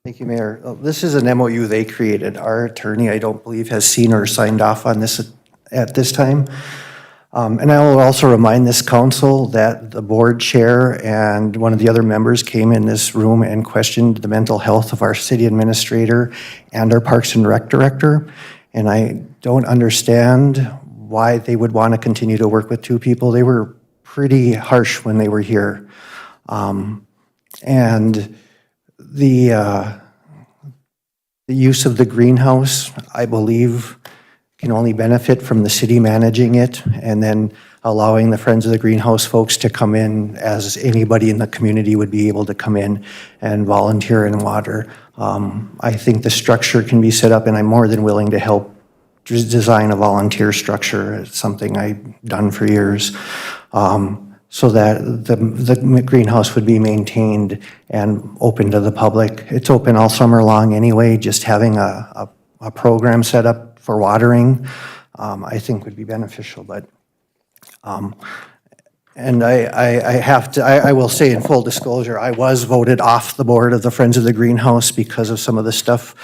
Thank you, Mayor. This is an MOU they created. Our attorney, I don't believe, has seen or signed off on this at this time. And I will also remind this council that the board chair and one of the other members came in this room and questioned the mental health of our city administrator and our Parks and Rec director. And I don't understand why they would want to continue to work with two people. They were pretty harsh when they were here. And the use of the greenhouse, I believe, can only benefit from the city managing it and then allowing the Friends of the Greenhouse folks to come in as anybody in the community would be able to come in and volunteer in water. I think the structure can be set up, and I'm more than willing to help design a volunteer structure. It's something I've done for years. So that the greenhouse would be maintained and open to the public. It's open all summer long anyway. Just having a program set up for watering, I think would be beneficial. But and I will say in full disclosure, I was voted off the board of the Friends of the Greenhouse because of some of the stuff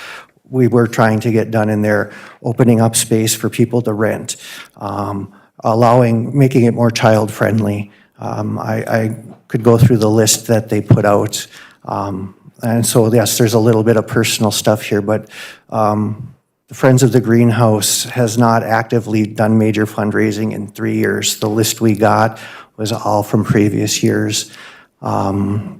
we were trying to get done in there, opening up space for people to rent, making it more child friendly. I could go through the list that they put out. And so, yes, there's a little bit of personal stuff here, but the Friends of the Greenhouse has not actively done major fundraising in 3 years. The list we got was all from previous years. I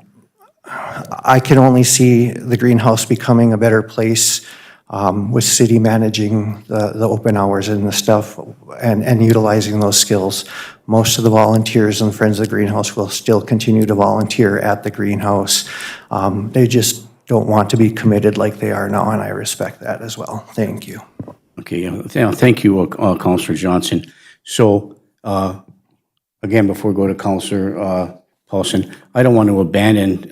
can only see the greenhouse becoming a better place with city managing the open hours and the stuff and utilizing those skills. Most of the volunteers and Friends of the Greenhouse will still continue to volunteer at the greenhouse. They just don't want to be committed like they are now, and I respect that as well. Thank you. Okay, thank you, Counselor Johnson. So, again, before we go to Counselor Paulson, I don't want to abandon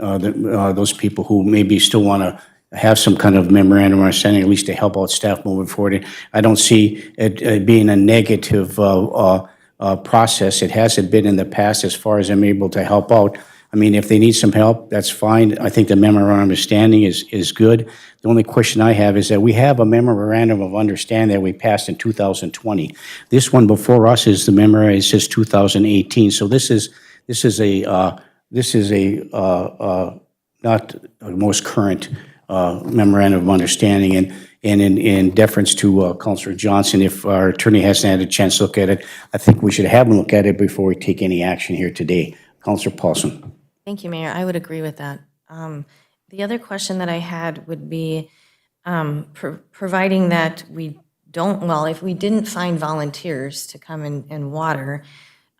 those people who maybe still want to have some kind of memorandum of understanding, at least to help out staff moving forward. I don't see it being a negative process. It hasn't been in the past as far as I'm able to help out. I mean, if they need some help, that's fine. I think the memorandum of understanding is good. The only question I have is that we have a memorandum of understanding that we passed in 2020. This one before us is the memorandum, it says 2018. So this is not the most current memorandum of understanding. And in deference to Counselor Johnson, if our attorney hasn't had a chance to look at it, I think we should have him look at it before we take any action here today. Counselor Paulson. Thank you, Mayor. I would agree with that. The other question that I had would be, providing that if we didn't find volunteers to come and water,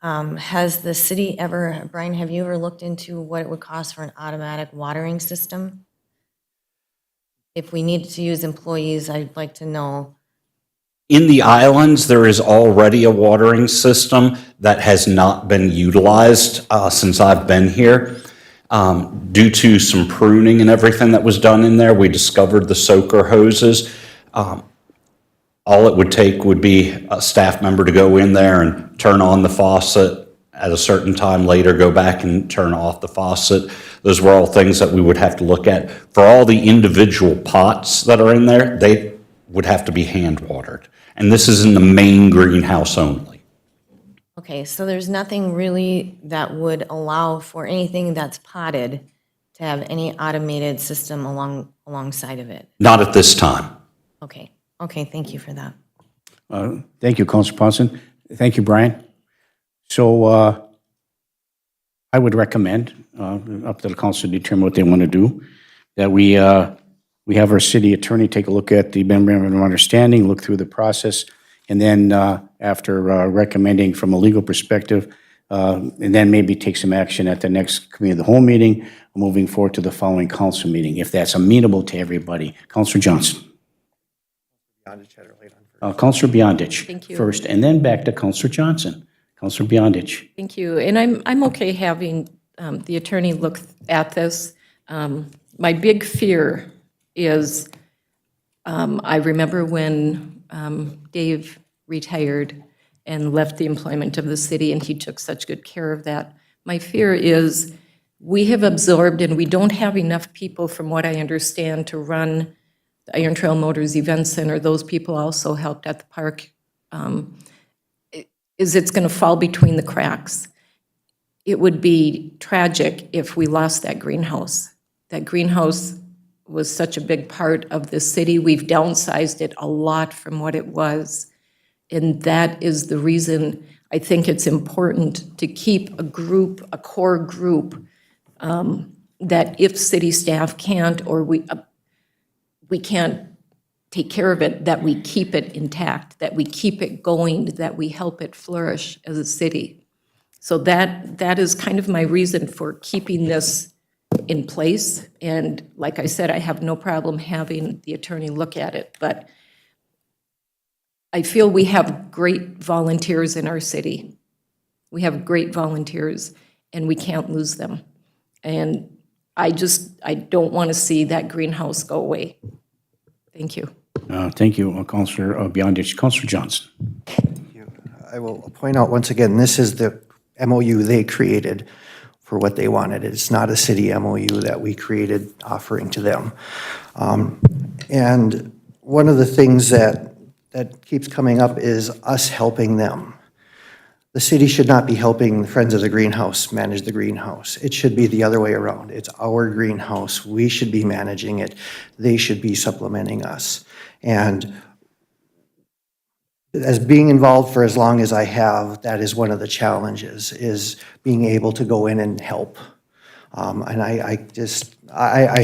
has the city ever, Brian, have you ever looked into what it would cost for an automatic watering system? If we needed to use employees, I'd like to know. In the islands, there is already a watering system that has not been utilized since I've been here. Due to some pruning and everything that was done in there, we discovered the soaker hoses. All it would take would be a staff member to go in there and turn on the faucet at a certain time, later go back and turn off the faucet. Those were all things that we would have to look at. For all the individual pots that are in there, they would have to be hand watered. And this is in the main greenhouse only. Okay, so there's nothing really that would allow for anything that's potted to have any automated system alongside of it? Not at this time. Okay, thank you for that. Thank you, Counselor Paulson. Thank you, Brian. So I would recommend, up to the council to determine what they want to do, that we have our city attorney take a look at the memorandum of understanding, look through the process, and then after recommending from a legal perspective, and then maybe take some action at the next committee of the whole meeting, moving forward to the following council meeting, if that's amenable to everybody. Councilor Johnson. Councilor Beyondich. Thank you. First, and then back to Councilor Johnson. Councilor Beyondich. Thank you. And I'm okay having the attorney look at this. My big fear is, I remember when Dave retired, and left the employment of the city, and he took such good care of that. My fear is we have absorbed, and we don't have enough people, from what I understand, to run the Iron Trail Motors Event Center. Those people also helped at the park. It's going to fall between the cracks. It would be tragic if we lost that greenhouse. That greenhouse was such a big part of the city. We've downsized it a lot from what it was. And that is the reason I think it's important to keep a group, a core group, that if city staff can't, or we can't take care of it, that we keep it intact, that we keep it going, that we help it flourish as a city. So that is kind of my reason for keeping this in place. And like I said, I have no problem having the attorney look at it, but I feel we have great volunteers in our city. We have great volunteers, and we can't lose them. And I don't want to see that greenhouse go away. Thank you. Thank you, Councilor Beyondich. Councilor Johnson. I will point out once again, this is the MOU they created for what they wanted. It's not a city MOU that we created offering to them. And one of the things that keeps coming up is us helping them. The city should not be helping the Friends of the Greenhouse manage the greenhouse. It should be the other way around. It's our greenhouse. We should be managing it. They should be supplementing us. And as being involved for as long as I have, that is one of the challenges, is being able to go in and help. And I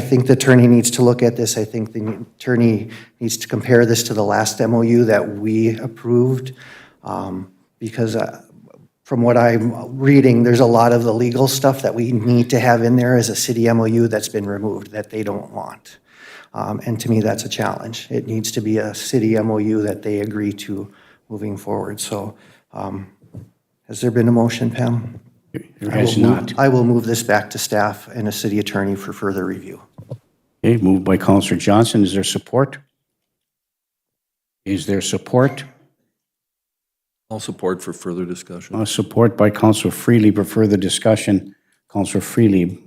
think the attorney needs to look at this. I think the attorney needs to compare this to the last MOU that we approved, because from what I'm reading, there's a lot of the legal stuff that we need to have in there as a city MOU that's been removed, that they don't want. And to me, that's a challenge. It needs to be a city MOU that they agree to moving forward. So has there been a motion, Pam? There has not. I will move this back to staff and a city attorney for further review. Okay, moved by Councilor Johnson. Is there support? Is there support? All support for further discussion. Support by Councilor Freely for further discussion. Councilor Freely.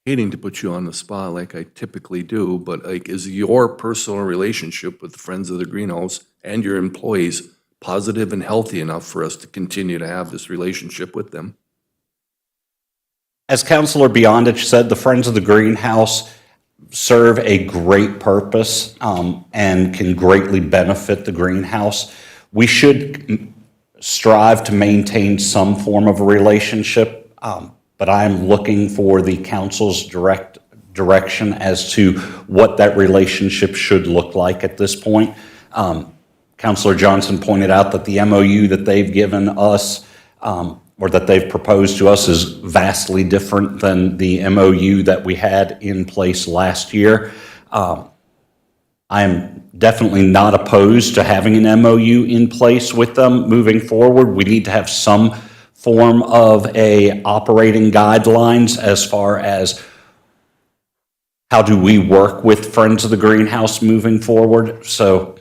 Hating to put you on the spot like I typically do, but like, is your personal relationship with the Friends of the Greenhouse and your employees positive and healthy enough for us to continue to have this relationship with them? As Councilor Beyondich said, the Friends of the Greenhouse serve a great purpose and can greatly benefit the greenhouse. We should strive to maintain some form of a relationship, but I'm looking for the council's direction as to what that relationship should look like at this point. Councilor Johnson pointed out that the MOU that they've given us or that they've proposed to us is vastly different than the MOU that we had in place last year. I'm definitely not opposed to having an MOU in place with them moving forward. We need to have some form of a operating guidelines as far as how do we work with Friends of the Greenhouse moving forward. So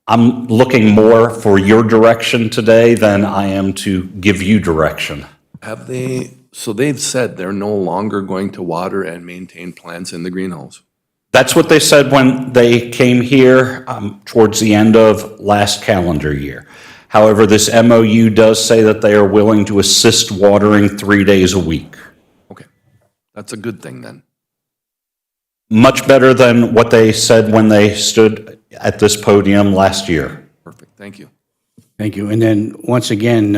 I'm looking more for your direction today than I am to give you direction. Have they, so they've said they're no longer going to water and maintain plants in the greenhouse? That's what they said when they came here towards the end of last calendar year. However, this MOU does say that they are willing to assist watering 3 days a week. Okay, that's a good thing then. Much better than what they said when they stood at this podium last year. Perfect, thank you. Thank you. And then, once again,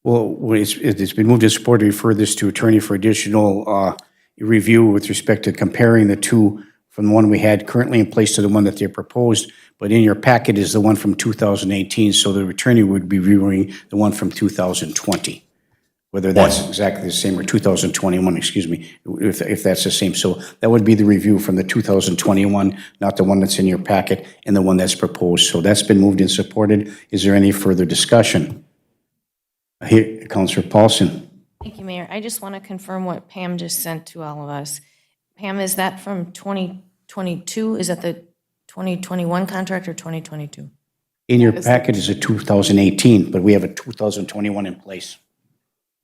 it's been moved and supported to refer this to attorney for additional review with respect to comparing the two from the one we had currently in place to the one that they proposed. But in your packet is the one from 2018, so the attorney would be reviewing the one from 2020. Whether that's exactly the same, or 2021, excuse me, if that's the same. So that would be the review from the 2021, not the one that's in your packet, and the one that's proposed. So that's been moved and supported. Is there any further discussion? Here, Councilor Paulson. Thank you, Mayor. I just want to confirm what Pam just sent to all of us. Pam, is that from 2022? Is that the 2021 contract or 2022? In your packet is a 2018, but we have a 2021 in place.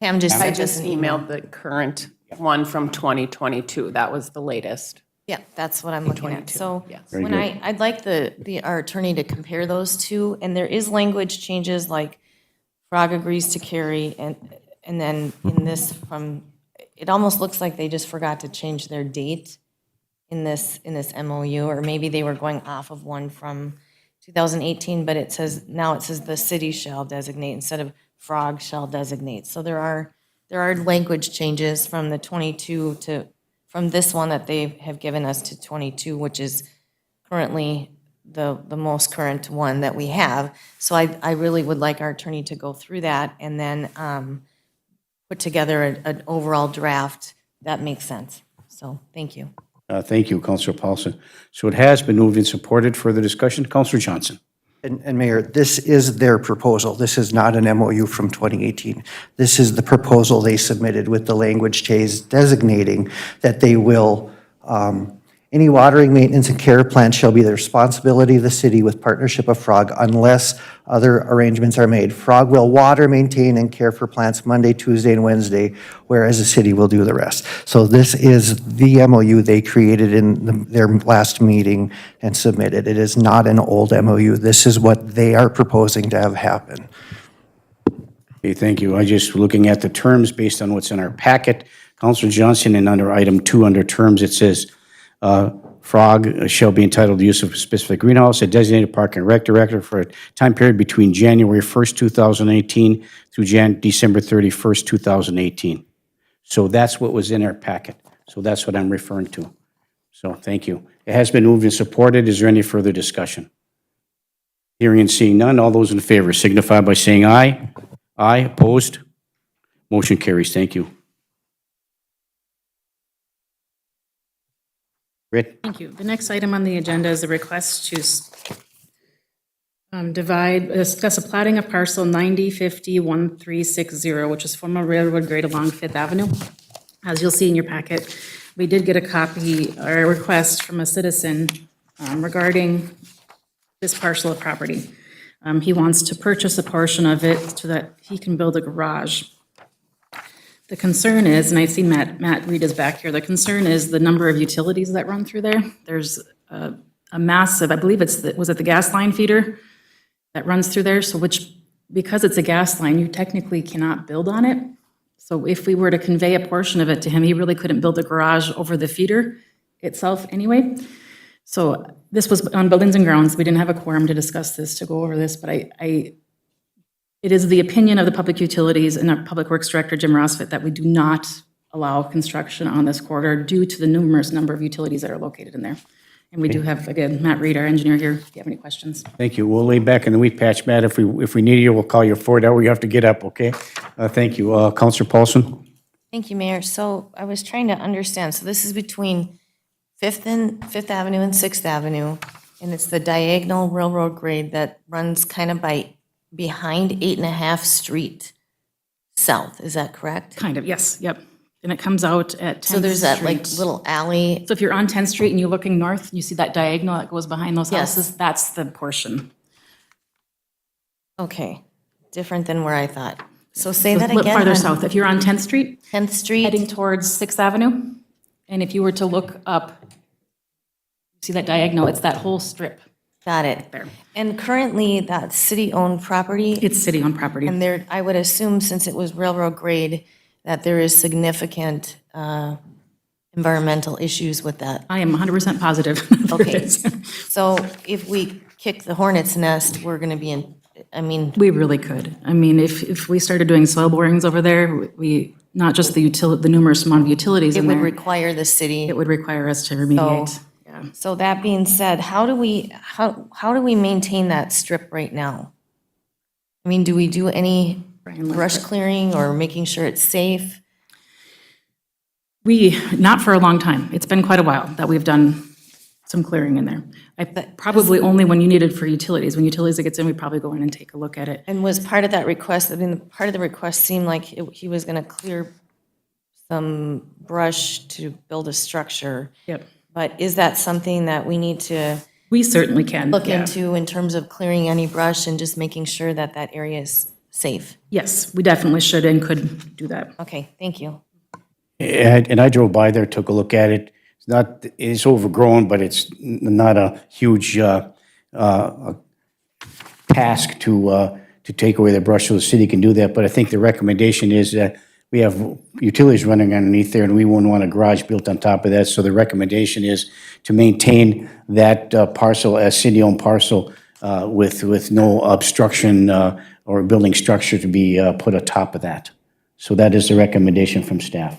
Pam just I sent us just an email. emailed the current one from 2022. That was the latest. Yeah, that's what I'm looking at. So yes. Very when good. I'd like our attorney to compare those two, and there is language changes like Frog agrees to carry, and then in this it almost looks like they just forgot to change their date in this MOU, or maybe they were going off of one from 2018, but now it says the city shall designate instead of Frog shall designate. So there are language changes from the 22 from this one that they have given us to 22, which is currently the most current one that we have. So I really would like our attorney to go through that and then put together an overall draft that makes sense. So, thank you. Thank you, Councilor Paulson. So it has been moved and supported. Further discussion? Councilor Johnson. And Mayor, this is their proposal. This is not an MOU from 2018. This is the proposal they submitted with the language change designating that they will, any watering, maintenance, and care plan shall be the responsibility of the city with partnership of Frog unless other arrangements are made. Frog will water, maintain, and care for plants Monday, Tuesday, and Wednesday, whereas the city will do the rest. So this is the MOU they created in their last meeting and submitted. It is not an old MOU. This is what they are proposing to have happen. Okay, thank you. I just looking at the terms based on what's in our packet. Councilor Johnson, and under item 2, under terms, it says, Frog shall be entitled to use of a specific greenhouse, a designated park and rec director for a time period between January 1st, 2018 through December 31st, 2018. So that's what was in our packet. So that's what I'm referring to. So thank you. It has been moved and supported. Is there any further discussion? Hearing and seeing none, all those in favor signify by saying aye. Aye, opposed? Motion carries. Thank you. Britt? Thank you. The next item on the agenda is a request to discuss a plating of parcel 90501360, which is former railroad grade along Fifth Avenue. As you'll see in your packet, we did get a copy or a request from a citizen regarding this parcel of property. He wants to purchase a portion of it so that he can build a garage. The concern is, and I see Matt Reed is back here, the concern is the number of utilities that run through there. There's a massive, I believe was it the gas line feeder that runs through there? So because it's a gas line, you technically cannot build on it. So if we were to convey a portion of it to him, he really couldn't build a garage over the feeder itself anyway. So this was on Buildings and Grounds. We didn't have a quorum to discuss this, to go over this, but it is the opinion of the Public Utilities and our Public Works Director, Jim Rosfit, that we do not allow construction on this corridor due to the numerous number of utilities that are located in there. And we do have, again, Matt Reed, our engineer here, if you have any questions. Thank you. We'll lay back in the wheat patch, Matt. If we need you, we'll call you forward. That way you have to get up, okay? Thank you. Councilor Paulson? Thank you, Mayor. So I was trying to understand, so this is between Fifth Avenue and Sixth Avenue, and it's the diagonal railroad grade that runs kind of behind 8.5 Street South, is that correct? Kind of, yes, yep. And it comes out at 10th So there's that like Street. little alley, So if you're on 10th Street and you're looking north, you see that diagonal that goes behind those Yes. houses? That's the portion. okay, different than where I thought. So say A that little again. farther on south. If you're on 10th Street, 10th Street, heading towards 6th Avenue, and if you were to look up, see that diagonal, it's that whole strip got it. there. And currently, that's city-owned property, It's city-owned property. and there, I would assume, since it was railroad grade, that there is significant environmental issues with that. I am 100% positive. there Okay. is. So if we kick the hornet's nest, we're going to be in, I mean, We really could. I mean, if we started doing soil borings over there, not just the numerous amount of utilities it in would there, require the city. it would require us to remediate. Yeah. So that being said, how do we maintain that strip right now? I mean, do we do any Brian, let's- brush clearing or making sure it's safe? Not for a long time. It's been quite a while that we've done some clearing in there. Probably only when you need it for utilities. When utilities gets in, we probably go in and take a look at it. And was part of that request, I mean, part of the request seemed like he was going to clear some brush to build a structure. Yep. But is that something that we need to We certainly can. look yeah. into in terms of clearing any brush and just making sure that that area is safe? Yes, we definitely should and could do that. Okay, thank you. And I drove by there, took a look at it. It's not, it's overgrown, but it's not a huge task to take away the brush, so the city can do that. But I think the recommendation is that we have utilities running underneath there, and we wouldn't want a garage built on top of that. So the recommendation is to maintain that parcel as city-owned parcel with no obstruction or building structure to be put atop of that. So that is the recommendation from staff.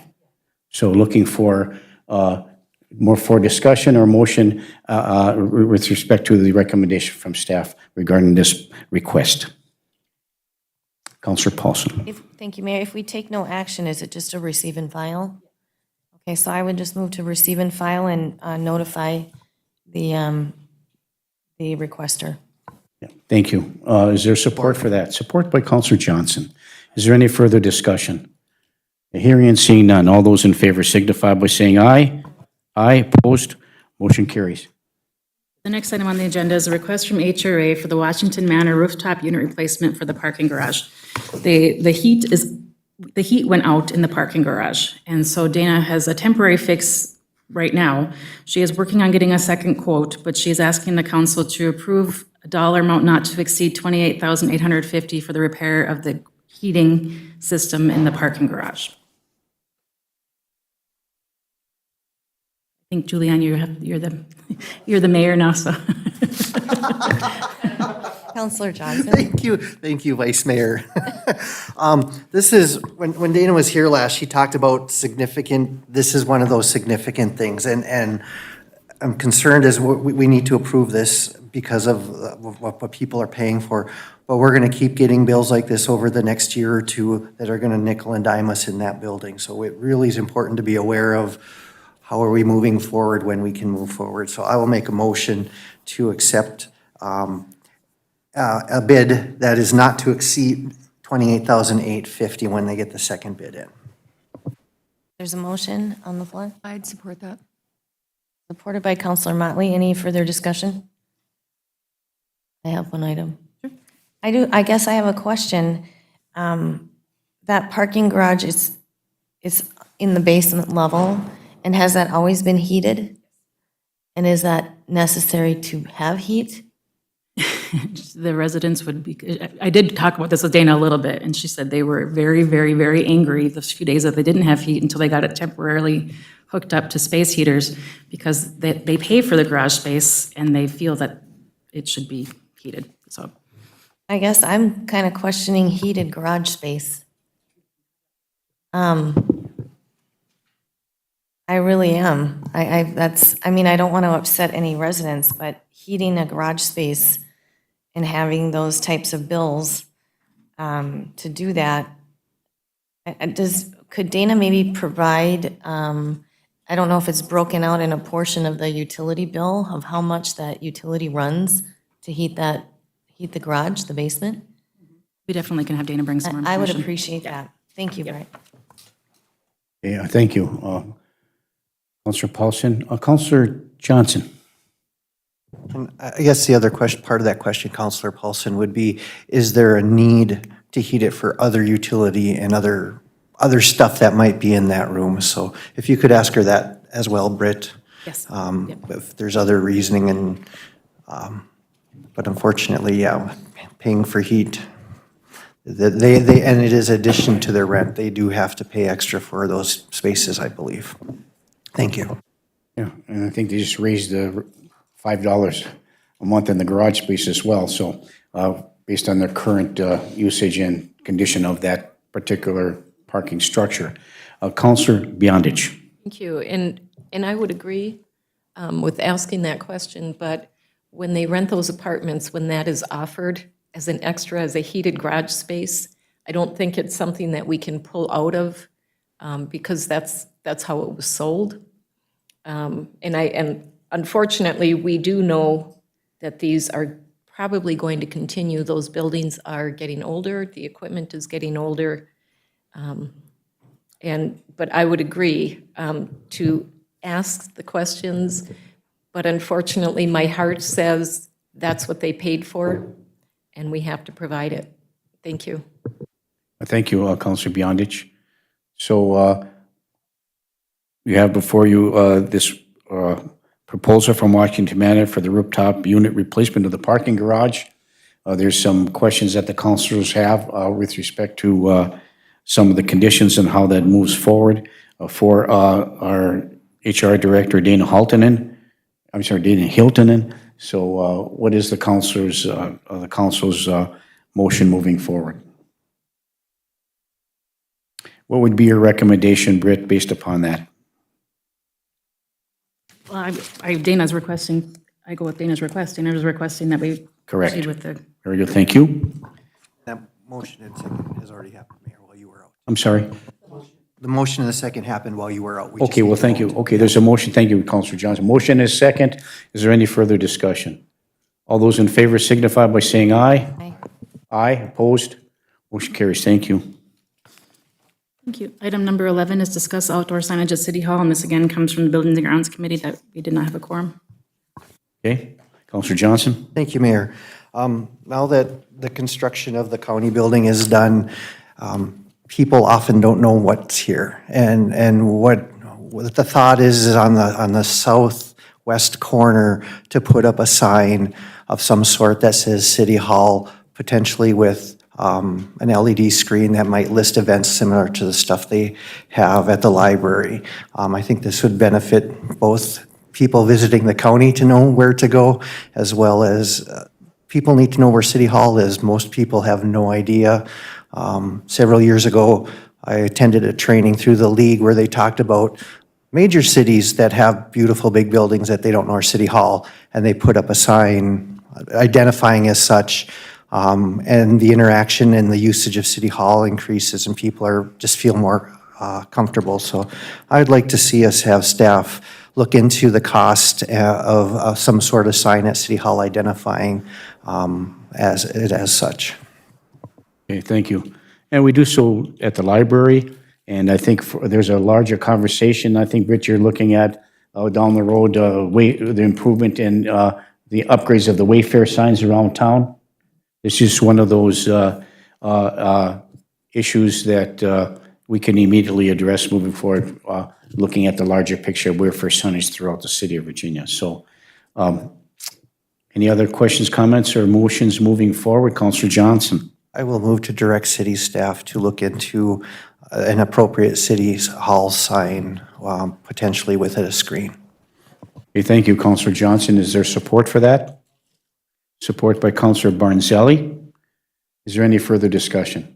So looking for more for discussion or motion with respect to the recommendation from staff regarding this request. Counselor Paulson. Thank you, Mayor. If we take no action, is it just a receive and file? Okay, so I would just move to receive and file and notify the requester. Yeah, thank you. Is there support for that? Support by Counselor Johnson. Is there any further discussion? Hearing and seeing none. All those in favor signify by saying aye. Aye, opposed, motion carries. The next item on the agenda is a request from HRA for the Washington Manor rooftop unit replacement for the parking garage. The heat went out in the parking garage, and so Dana has a temporary fix right now. She is working on getting a second quote, but she is asking the council to approve a dollar amount not to exceed $28,850 for the repair of the heating system in the parking garage. I think, Julianne, you're the mayor now, so. Counselor Johnson? Thank you, Vice Mayor. This is, when Dana was here last, she talked about this is one of those significant things, and I'm concerned as we need to approve this because of what people are paying for, but we're gonna keep getting bills like this over the next year or two that are gonna nickel and dime us in that building, so it really is important to be aware of how are we moving forward when we can move forward. So I will make a motion to accept a bid that is not to exceed $28,850 when they get the second bid in. There's a motion on the floor, I'd support that. supported by Counselor Motley. Any further discussion? I have one item. I guess I have a question. That parking garage is in the basement level, and has that always been heated? And is that necessary to have heat? The residents would be, I did talk about this with Dana a little bit, and she said they were very, very, very angry those few days that they didn't have heat until they got it temporarily hooked up to space heaters, because they pay for the garage space and they feel that it should be heated, so. I guess I'm kind of questioning heated garage space. I really am. I don't want to upset any residents, but heating a garage space and having those types of bills to do that, could Dana maybe provide, I don't know if it's broken out in a portion of the utility bill of how much that utility runs to heat the garage, the basement? We definitely can have Dana bring some more I would information. appreciate that. Thank you, Brett. Yeah, thank you. Counselor Paulson. Counselor Johnson. And I guess the other question, part of that question, Counselor Paulson, would be, is there a need to heat it for other utility and other stuff that might be in that room? So if you could ask her that as well, Britt. Yes. If there's other reasoning and, but unfortunately, yeah, paying for heat, and it is addition to their rent. They do have to pay extra for those spaces, I believe. Thank you. Yeah, and I think they just raised the $5 a month in the garage space as well. So based on their current usage and condition of that particular parking structure. Counselor Beyondich. Thank you. And I would agree with asking that question, but when they rent those apartments, when that is offered as an extra, as a heated garage space, I don't think it's something that we can pull out of because that's how it was sold. And unfortunately, we do know that these are probably going to continue. Those buildings are getting older, the equipment is getting older. But I would agree to ask the questions, but unfortunately, my heart says that's what they paid for, and we have to provide it. Thank you. Thank you, Counselor Beyondich. So you have before you this proposal from Washington Manor for the rooftop unit replacement of the parking garage. There's some questions that the councilors have with respect to some of the conditions and how that moves forward. For our HR Director, Dana Hiltonen. So what is the council's motion moving forward? What would be your recommendation, Britt, based upon that? Well, Dana's requesting, I go with Dana's request. Dana's requesting that we Correct. proceed with the, Very good, thank you. That motion and second has already happened, Mayor, while you were out. I'm sorry. The motion and the second happened while you were out. We just Okay, well, need to thank you. vote. Okay, there's a motion. Thank you, Counselor Johnson. Motion is second. Is there any further discussion? All those in favor signify by saying aye. Aye. Aye, opposed? Motion carries. Thank you. thank you. Item number 11 is discuss outdoor signage at City Hall, and this again comes from the Buildings and Grounds Committee that we did not have a quorum. Okay, Counselor Johnson? Thank you, Mayor. Now that the construction of the county building is done, people often don't know what's here. And what the thought is on the southwest corner to put up a sign of some sort that says City Hall, potentially with an LED screen that might list events similar to the stuff they have at the library. I think this would benefit both people visiting the county to know where to go, as well as people need to know where City Hall is. Most people have no idea. Several years ago, I attended a training through the league where they talked about major cities that have beautiful big buildings that they don't know are City Hall, and they put up a sign identifying as such. And the interaction and the usage of City Hall increases, and people just feel more comfortable. So I'd like to see us have staff look into the cost of some sort of sign at City Hall identifying as such. Okay, thank you. And we do so at the library, and I think there's a larger conversation. I think, Rich, you're looking at down the road, the improvement in the upgrades of the Wayfair signs around town. It's just one of those issues that we can immediately address moving forward, looking at the larger picture of Wayfair signage throughout the city of Virginia. So any other questions, comments, or motions moving forward? Councilor Johnson. I will move to direct city staff to look into an appropriate City Hall sign, potentially with a screen. Okay, thank you, Councilor Johnson. Is there support for that? Support by Councilor Barnzelli. Is there any further discussion?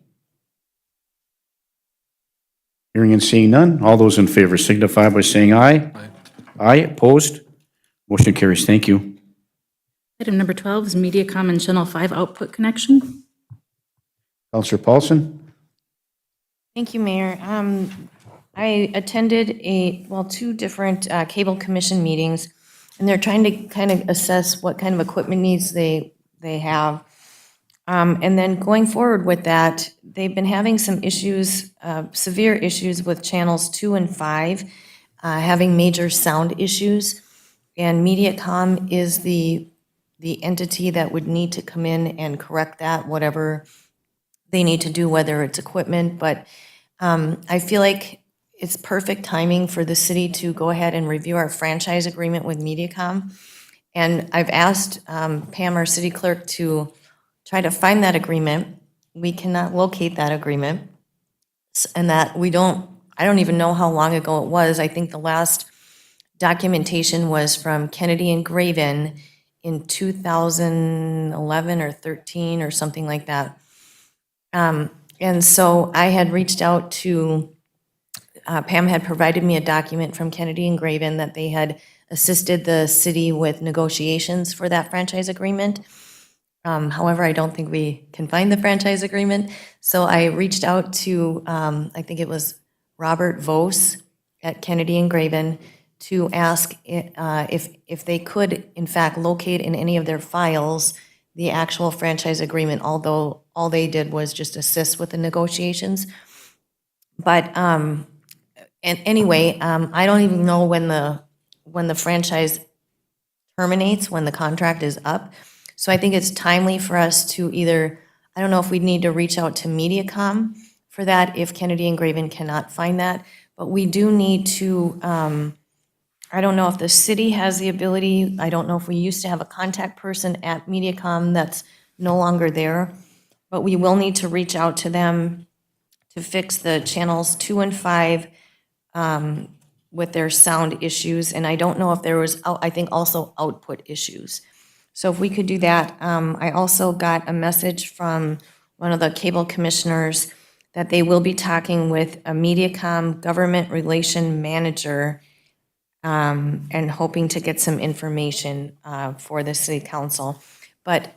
Hearing and seeing none, all those in favor signify by saying aye. Aye. Aye, opposed? Motion carries. Thank you. Item number 12 is MediaCom and Channel 5 output connection. Councilor Paulson? Thank you, Mayor. I attended two different cable commission meetings, and they're trying to kind of assess what kind of equipment needs they have. And then going forward with that, they've been having some issues, severe issues with channels 2 and 5, having major sound issues. And MediaCom is the entity that would need to come in and correct that, whatever they need to do, whether it's equipment. But I feel like it's perfect timing for the city to go ahead and review our franchise agreement with MediaCom. And I've asked Pam, our city clerk, to try to find that agreement. We cannot locate that agreement. And that I don't even know how long ago it was. I think the last documentation was from Kennedy and Graven in 2011 or 13 or something like that. And so I had reached out to, Pam had provided me a document from Kennedy and Graven that they had assisted the city with negotiations for that franchise agreement. However, I don't think we can find the franchise agreement. So I reached out to, I think it was Robert Vos at Kennedy and Graven, to ask if they could, in fact, locate in any of their files the actual franchise agreement, although all they did was just assist with the negotiations. But and anyway, I don't even know when the franchise terminates when the contract is up. So I think it's timely for us to either, I don't know if we'd need to reach out to MediaCom for that if Kennedy and Graven cannot find that, but we do need to, I don't know if the city has the ability, I don't know if we used to have a contact person at MediaCom that's no longer there, but we will need to reach out to them to fix the channels 2 and 5 with their sound issues, and I don't know if there was, I think also output issues. So if we could do that. I also got a message from one of the cable commissioners that they will be talking with a MediaCom government relation manager and hoping to get some information for the city council. But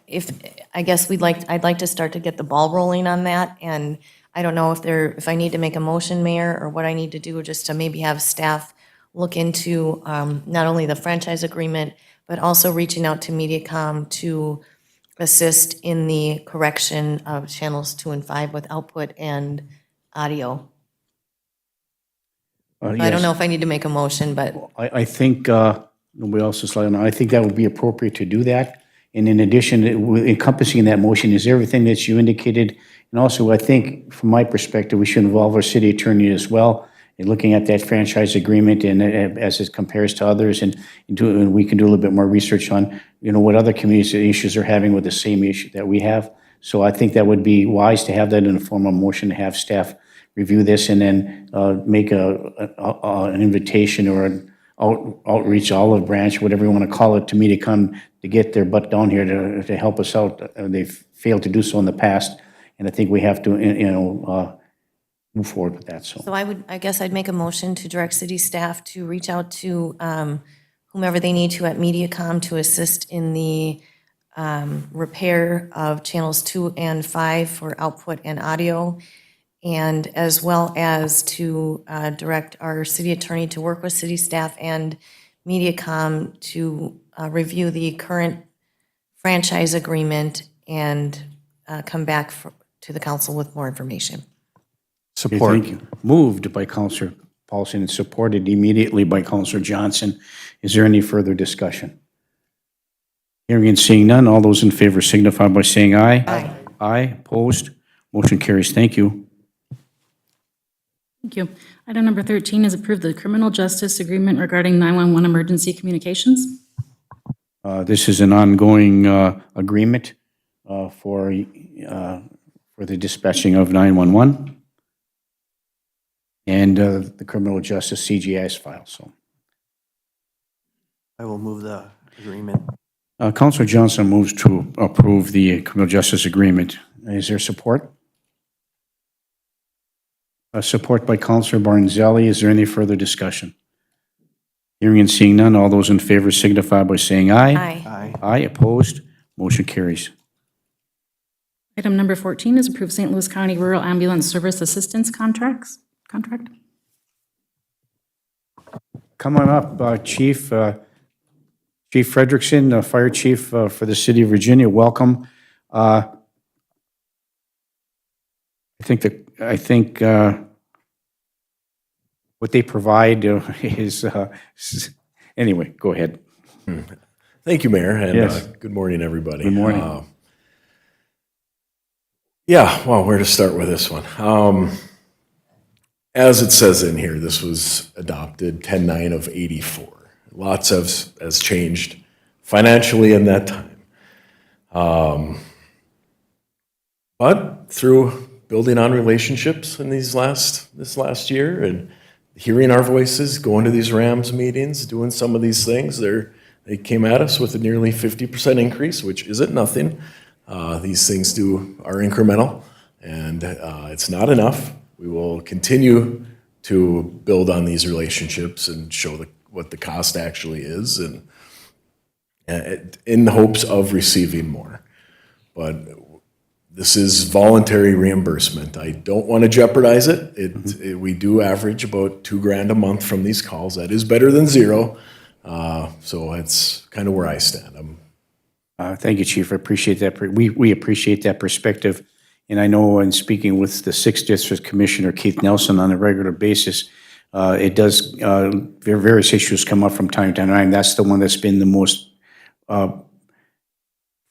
I guess I'd like to start to get the ball rolling on that, and I don't know if I need to make a motion, Mayor, or what I need to do just to maybe have staff look into not only the franchise agreement, but also reaching out to MediaCom to assist in the correction of channels 2 and 5 with output and audio. I don't know if I need to make a motion, but I think, nobody else is letting, I think that would be appropriate to do that. And in addition, encompassing that motion is everything that you indicated. And also, I think, from my perspective, we should involve our city attorney as well in looking at that franchise agreement and as it compares to others, and we can do a little bit more research on, what other communities issues are having with the same issue that we have. So I think that would be wise to have that in a form of motion, to have staff review this and then make an invitation or an outreach olive branch, whatever you want to call it, to MediaCom to get their butt down here to help us out. They've failed to do so in the past, and I think we have to, move forward with that. So I guess I'd make a motion to direct city staff to reach out to whomever they need to at MediaCom to assist in the repair of channels 2 and 5 for output and audio, and as well as to direct our city attorney to work with city staff and MediaCom to review the current franchise agreement and come back to the council with more information. Okay, thank you. Moved by Councilor Paulson and supported immediately by Councilor Johnson. Is there any further discussion? Hearing and seeing none, all those in favor signify by saying aye. Aye. Aye, opposed, motion carries. Thank you. Thank you. Item number 13 is approve the criminal justice agreement regarding 911 emergency communications. This is an ongoing agreement for the dispatching of 911 and the criminal justice CGI's file. So, I will move the agreement. Councilor Johnson moves to approve the criminal justice agreement. Is there support? Support by Councilor Barnzelli. Is there any further discussion? Hearing and seeing none, all those in favor signify by saying aye. Aye. Aye. Aye, opposed, motion carries. Item number 14 is approve St. Louis County Rural Ambulance Service Assistance contract. Come on up, Chief. Chief Frederickson, Fire Chief for the City of Virginia, welcome. I think what they provide is, anyway, go ahead. Thank you, Mayor, and Yes. good morning, everybody. Good morning. Yeah, well, where to start with this one? As it says in here, this was adopted 10/9 of '84. Lots has changed financially in that time. But through building on relationships in this last year and hearing our voices, going to these RAMS meetings, doing some of these things, they came at us with a nearly 50% increase, which isn't nothing. These things are incremental, and it's not enough. We will continue to build on these relationships and show what the cost actually is, and in the hopes of receiving more. But this is voluntary reimbursement. I don't want to jeopardize it. We do average about $2,000 a month from these calls. That is better than zero. So that's kind of where I stand. Thank you, Chief. I appreciate that. We appreciate that perspective. And I know in speaking with the 6th District Commissioner, Keith Nelson, on a regular basis, various issues come up from time to time. That's the one that's been the most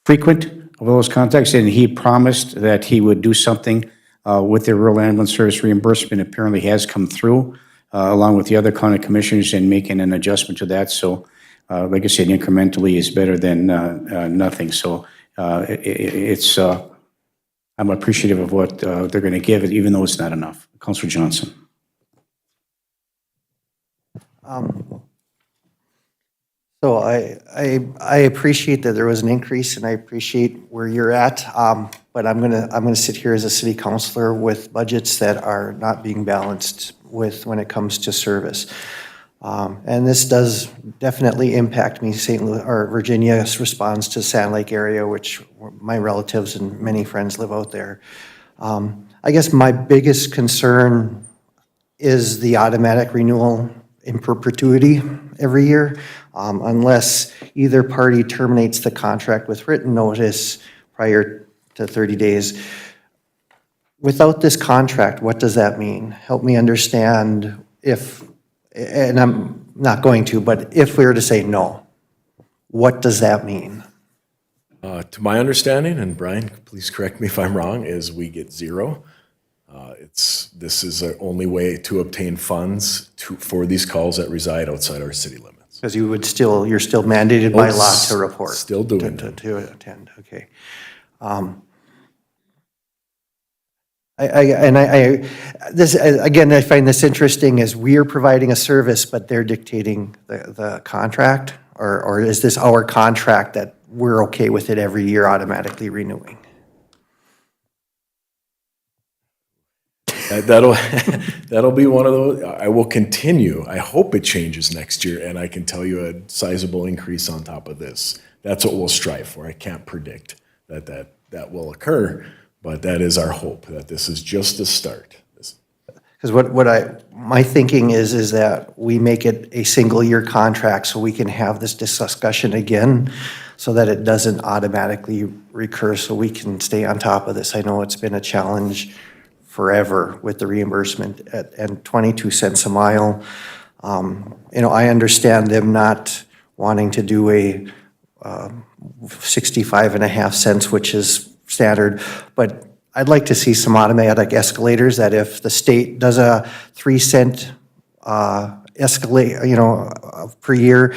frequent of those contacts, and he promised that he would do something with the rural ambulance service reimbursement. Apparently has come through, along with the other county commissioners, and making an adjustment to that. So, like I said, incrementally is better than nothing. So it's, I'm appreciative of what they're going to give it, even though it's not enough. Councilor Johnson. So I appreciate that there was an increase, and I appreciate where you're at. But I'm gonna sit here as a city councilor with budgets that are not being balanced with when it comes to service. And this does definitely impact me. St. Louis or Virginia responds to Sand Lake area, which my relatives and many friends live out there. I guess my biggest concern is the automatic renewal in perpetuity every year, unless either party terminates the contract with written notice prior to 30 days. Without this contract, what does that mean? Help me understand if, and I'm not going to, but if we were to say no, what does that mean? To my understanding, and Brian, please correct me if I'm wrong, is we get zero. This is the only way to obtain funds for these calls that reside outside our city limits. Because you're still mandated by law to report. Still doing it. To attend, okay. Again, I find this interesting, is we're providing a service, but they're dictating the contract? Or is this our contract that we're okay with it every year automatically renewing? That'll be one of those. I will continue. I hope it changes next year, and I can tell you a sizable increase on top of this. That's what we'll strive for. I can't predict that will occur, but that is our hope, that this is just a start. Because my thinking is that we make it a single year contract so we can have this discussion again, so that it doesn't automatically recur, so we can stay on top of this. I know it's been a challenge forever with the reimbursement and 22 cents a mile. I understand them not wanting to do a 65.5 cents, which is standard, but I'd like to see some automatic escalators, that if the state does a 3 cent escalate, per year,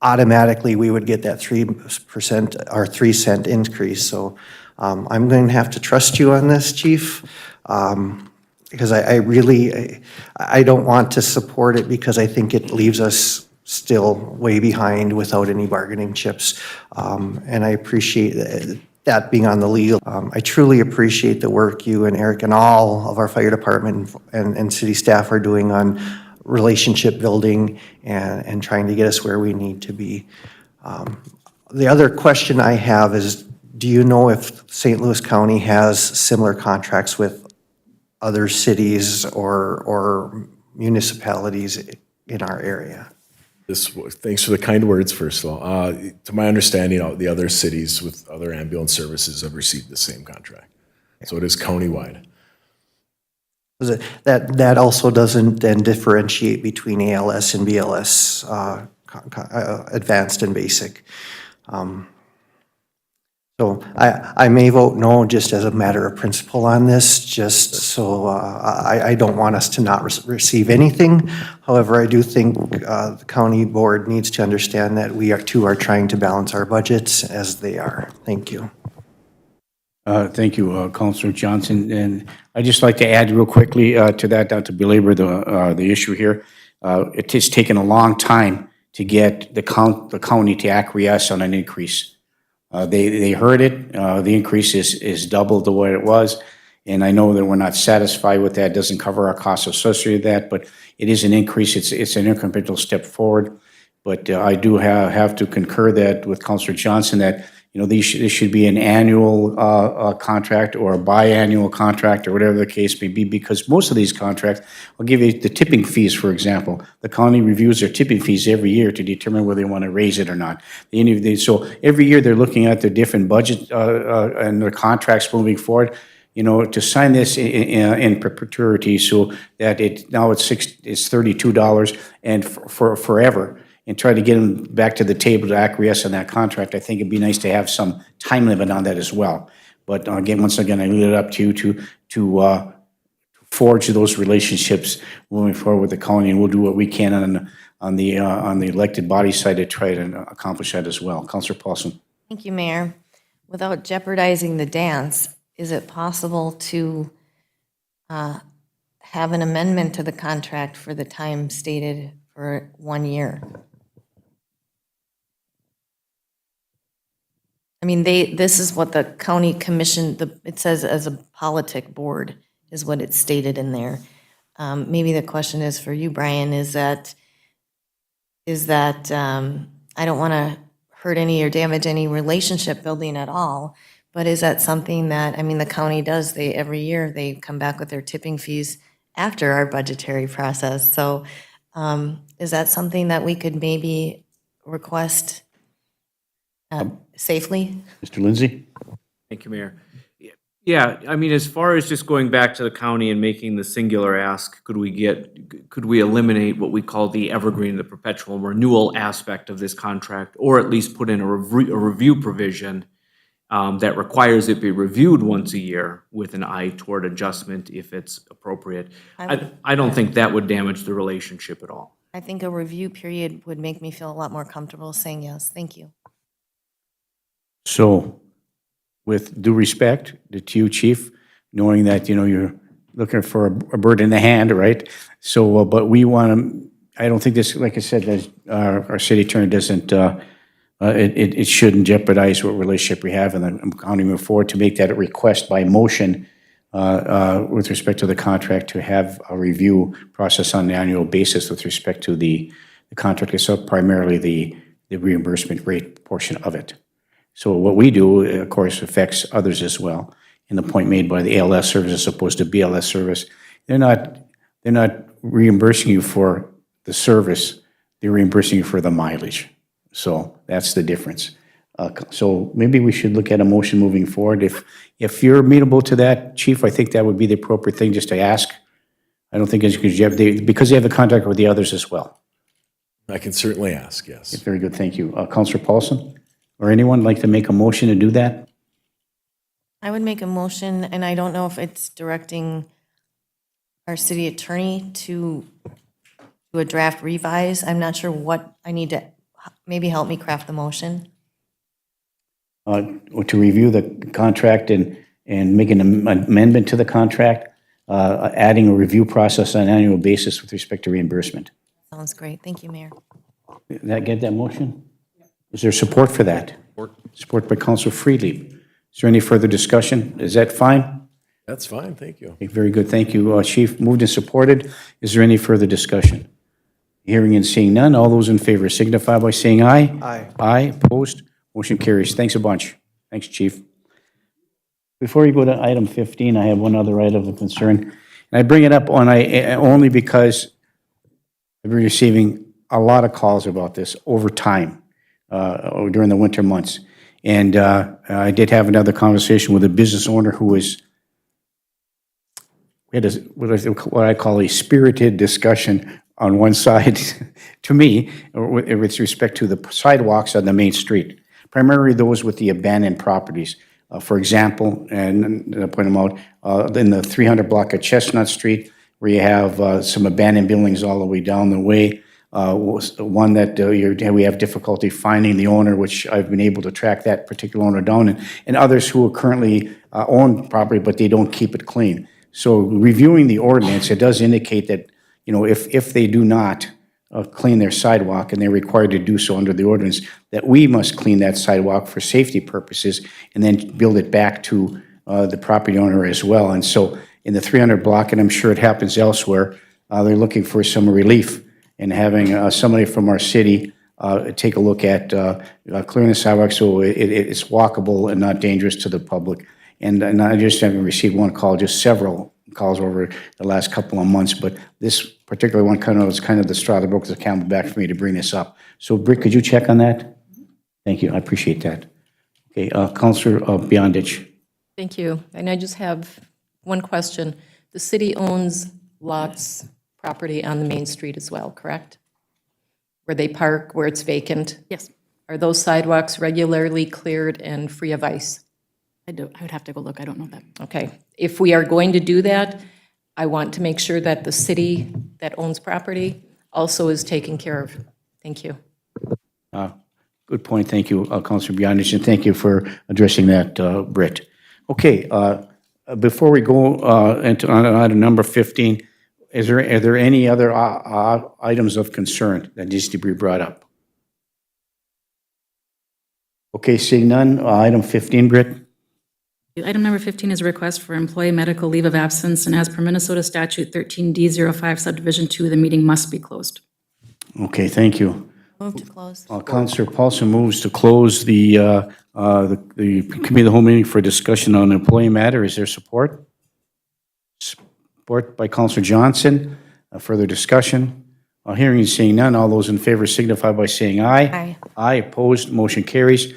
automatically we would get that 3% or 3 cent increase. So I'm going to have to trust you on this, Chief. Because I don't want to support it, because I think it leaves us still way behind without any bargaining chips. And I appreciate that being on the legal. I truly appreciate the work you and Eric and all of our fire department and city staff are doing on relationship building and trying to get us where we need to be. The other question I have is, do you know if St. Louis County has similar contracts with other cities or municipalities in our area? Thanks for the kind words, first of all. To my understanding, the other cities with other ambulance services have received the same contract. So it is countywide. That also doesn't then differentiate between ALS and BLS, advanced and basic. So I may vote no, just as a matter of principle on this, just so I don't want us to not receive anything. However, I do think the county board needs to understand that we are trying to balance our budgets as they are. Thank you. Thank you, Councilor Johnson. And I'd just like to add real quickly to that, not to belabor the issue here. It has taken a long time to get the county to acquiesce on an increase. They heard it. The increase is double to what it was. And I know that we're not satisfied with that. It doesn't cover our costs associated with that, but it is an increase. It's an incremental step forward. But I do have to concur that with Councilor Johnson that, this should be an annual contract or a biannual contract or whatever the case may be, because most of these contracts, I'll give you the tipping fees, for example. The county reviews their tipping fees every year to determine whether they want to raise it or not. So every year they're looking at their different budget and their contracts moving forward. To sign this in perpetuity so that it's $32 and for forever. and try to get them back to the table to acquiesce on that contract, I think it'd be nice to have some time limit on that as well. But again, once again, I leave it up to you to forge those relationships moving forward with the county, and we'll do what we can on the elected body side to try to accomplish that as well. Councilor Paulson. Thank you, Mayor. Without jeopardizing the dance, is it possible to have an amendment to the contract for the time stated for 1 year? I mean, this is what the county commission, it says as a politic board is what it's stated in there. Maybe the question is for you, Brian, is that I don't want to hurt any or damage any relationship building at all, but is that something that, I mean, the county does, every year, they come back with their tipping fees after our budgetary process. So is that something that we could maybe request safely? Mr. Lindsay? Thank you, Mayor. Yeah, I mean, as far as just going back to the county and making the singular ask, could we eliminate what we call the evergreen, the perpetual renewal aspect of this contract, or at least put in a review provision that requires it be reviewed once a year with an eye toward adjustment if it's appropriate? I don't think that would damage the relationship at all. I think a review period would make me feel a lot more comfortable saying yes. Thank you. So, with due respect to you, Chief, knowing that, you're looking for a bird in the hand, right? So, but we want to, I don't think this, like I said, that our city attorney doesn't, it shouldn't jeopardize what relationship we have, and I'm counting move forward to make that a request by motion with respect to the contract to have a review process on an annual basis with respect to the contract itself, primarily the reimbursement rate portion of it. So what we do, of course, affects others as well. And the point made by the ALS service as opposed to BLS service, they're not reimbursing you for the service, they're reimbursing you for the mileage. So that's the difference. So maybe we should look at a motion moving forward. If you're amenable to that, Chief, I think that would be the appropriate thing just to ask. I don't think it's because they have a contract with the others as well. I can certainly ask, yes. Very good, thank you. Councilor Paulson? Or anyone like to make a motion to do that? I would make a motion, and I don't know if it's directing our city attorney to do a draft revise. I'm not sure what I need to, maybe help me craft the motion. To review the contract and make an amendment to the contract, adding a review process on an annual basis with respect to reimbursement. Sounds great. Thank you, Mayor. Did that get that motion? Is there support for that? Support by Councilor Freely. Is there any further discussion? Is that fine? That's fine, thank you. Okay, very good, thank you. Chief, moved and supported. Is there any further discussion? Hearing and seeing none, all those in favor signify by saying aye. Aye. Aye, opposed, motion carries. Thanks a bunch. Thanks, Chief. Before you go to item 15, I have one other item of concern. And I bring it up only because I've been receiving a lot of calls about this over time. During the winter months. And I did have another conversation with a business owner who was, we had what I call a spirited discussion on one side to me with respect to the sidewalks on the main street, primarily those with the abandoned properties. For example, and I'll point them out, in the 300 block of Chestnut Street, where you have some abandoned buildings all the way down the way. One that we have difficulty finding the owner, which I've been able to track that particular owner down, and others who are currently own property, but they don't keep it clean. So reviewing the ordinance, it does indicate that, if they do not clean their sidewalk, and they're required to do so under the ordinance, that we must clean that sidewalk for safety purposes, and then build it back to the property owner as well. And so in the 300 block, and I'm sure it happens elsewhere, they're looking for some relief and having somebody from our city take a look at clearing the sidewalk so it's walkable and not dangerous to the public. And I just haven't received one call, just several calls over the last couple of months, but this particular one was kind of the straw that broke the camel's back for me to bring this up. So Britt, could you check on that? Thank you, I appreciate that. Okay, Councilor Beyondich. Thank you. And I just have one question. The city owns lots, property on the main street as well, correct? where they park, where it's vacant? Yes, Are those sidewalks regularly cleared and free of ice? I would have to go look, I don't know that. Okay. If we are going to do that, I want to make sure that the city that owns property also is taken care of. Thank you. Good point, thank you, Counselor Beyondich, and thank you for addressing that, Britt. Okay, before we go into on item number 15, are there any other items of concern that needs to be brought up? Okay, seeing none, item 15, Britt? Item number 15 is a request for employee medical leave of absence, and as per Minnesota Statute 13D05 Subdivision 2, the meeting must be closed. Okay, thank you. Move to close. Counselor Paulson moves to close the Committee of the Whole meeting for discussion on employee matter. Is there support? Support by Counselor Johnson. Further discussion? Hearing and seeing none, all those in favor signify by saying aye. Aye. Aye, opposed, motion carries.